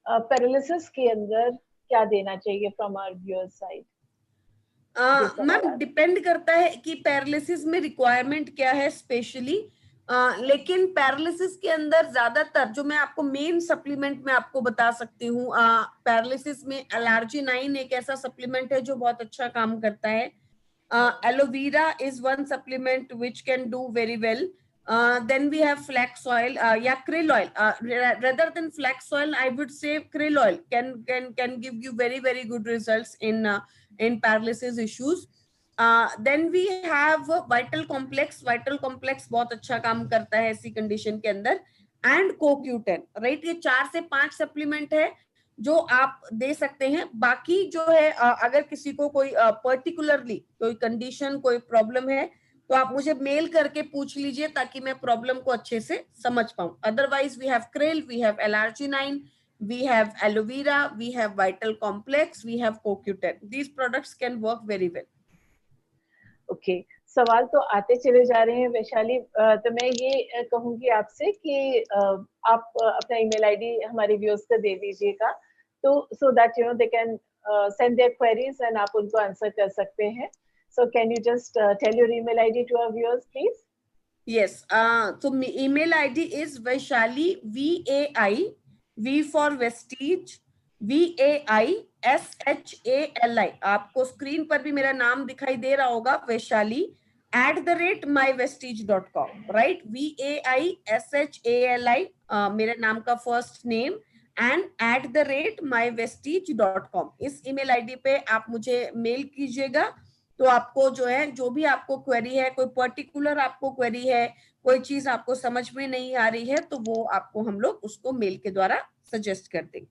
पैरालिसिस के अंदर क्या देना चाहिए from our viewer side? Ma'am depend करता है कि पैरालिसिस में रिक्वायरमेंट क्या है स्पेशली, लेकिन पैरालिसिस के अंदर ज्यादातर जो मैं आपको मेन सप्लीमेंट में आपको बता सकती हूँ, पैरालिसिस में एलआरजी-9 एक ऐसा सप्लीमेंट है जो बहुत अच्छा काम करता है। Aloe vera is one supplement which can do very well. Then we have flax oil, krill oil. Rather than flax oil, I would say krill oil can give you very good results in paralysis issues. Then we have vital complex. Vital complex बहुत अच्छा काम करता है ऐसी condition के अंदर। And CoQ10, right. ये 4 से 5 सप्लीमेंट है जो आप दे सकते हैं। बाकी जो है अगर किसी को कोई पर्टिकुलरली कोई कंडीशन, कोई प्रॉब्लम है, तो आप मुझे मेल करके पूछ लीजिए ताकि मैं प्रॉब्लम को अच्छे से समझ पाऊं। Otherwise we have krill, we have L-arginine, we have aloe vera, we have vital complex, we have CoQ10. These products can work very well. Okay, सवाल तो आते चले जा रहे हैं वैशाली। तो मैं ये कहूंगी आपसे कि आप अपना ईमेल आईडी हमारे व्यूअर्स को दे दीजिएगा, तो so that you know they can send their queries and आप उनको आंसर कर सकते हैं। So can you just tell your email ID to our viewers please? Yes, so email ID is Vaishali, VAI, V for Vestige, VAISHALI। आपको screen पर भी मेरा नाम दिखाई दे रहा होगा, वैशाली @mywestige.com, राइट। VAISHALI मेरे नाम का फर्स्ट नेम एंड @mywestige.com। इस ईमेल आईडी पे आप मुझे मेल कीजिएगा। तो आपको जो है, जो भी आपको क्वेरी है, कोई पर्टिकुलर आपको क्वेरी है, कोई चीज आपको समझ में नहीं आ रही है, तो वो आपको हम लोग उसको मेल के द्वारा सजेस्ट कर देंगे।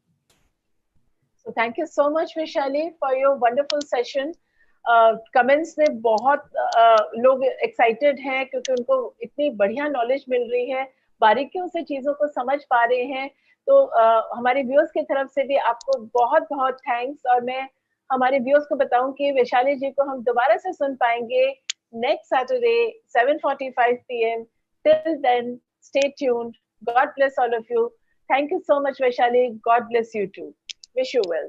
So thank you so much Vaishali for your wonderful session. Comments में बहुत लोग एक्साइटेड हैं क्योंकि उनको इतनी बढ़िया नॉलेज मिल रही है, बारीकियों से चीजों को समझ पा रहे हैं। तो हमारे व्यूअर्स की तरफ से भी आपको बहुत बहुत थैंक्स। और मैं हमारे व्यूअर्स को बताऊं कि वैशाली जी को हम दोबारा से सुन पाएंगे next Saturday 7:45 PM. Till then, stay tuned. God bless all of you. Thank you so much, Vaishali. God bless you too. Wish you well.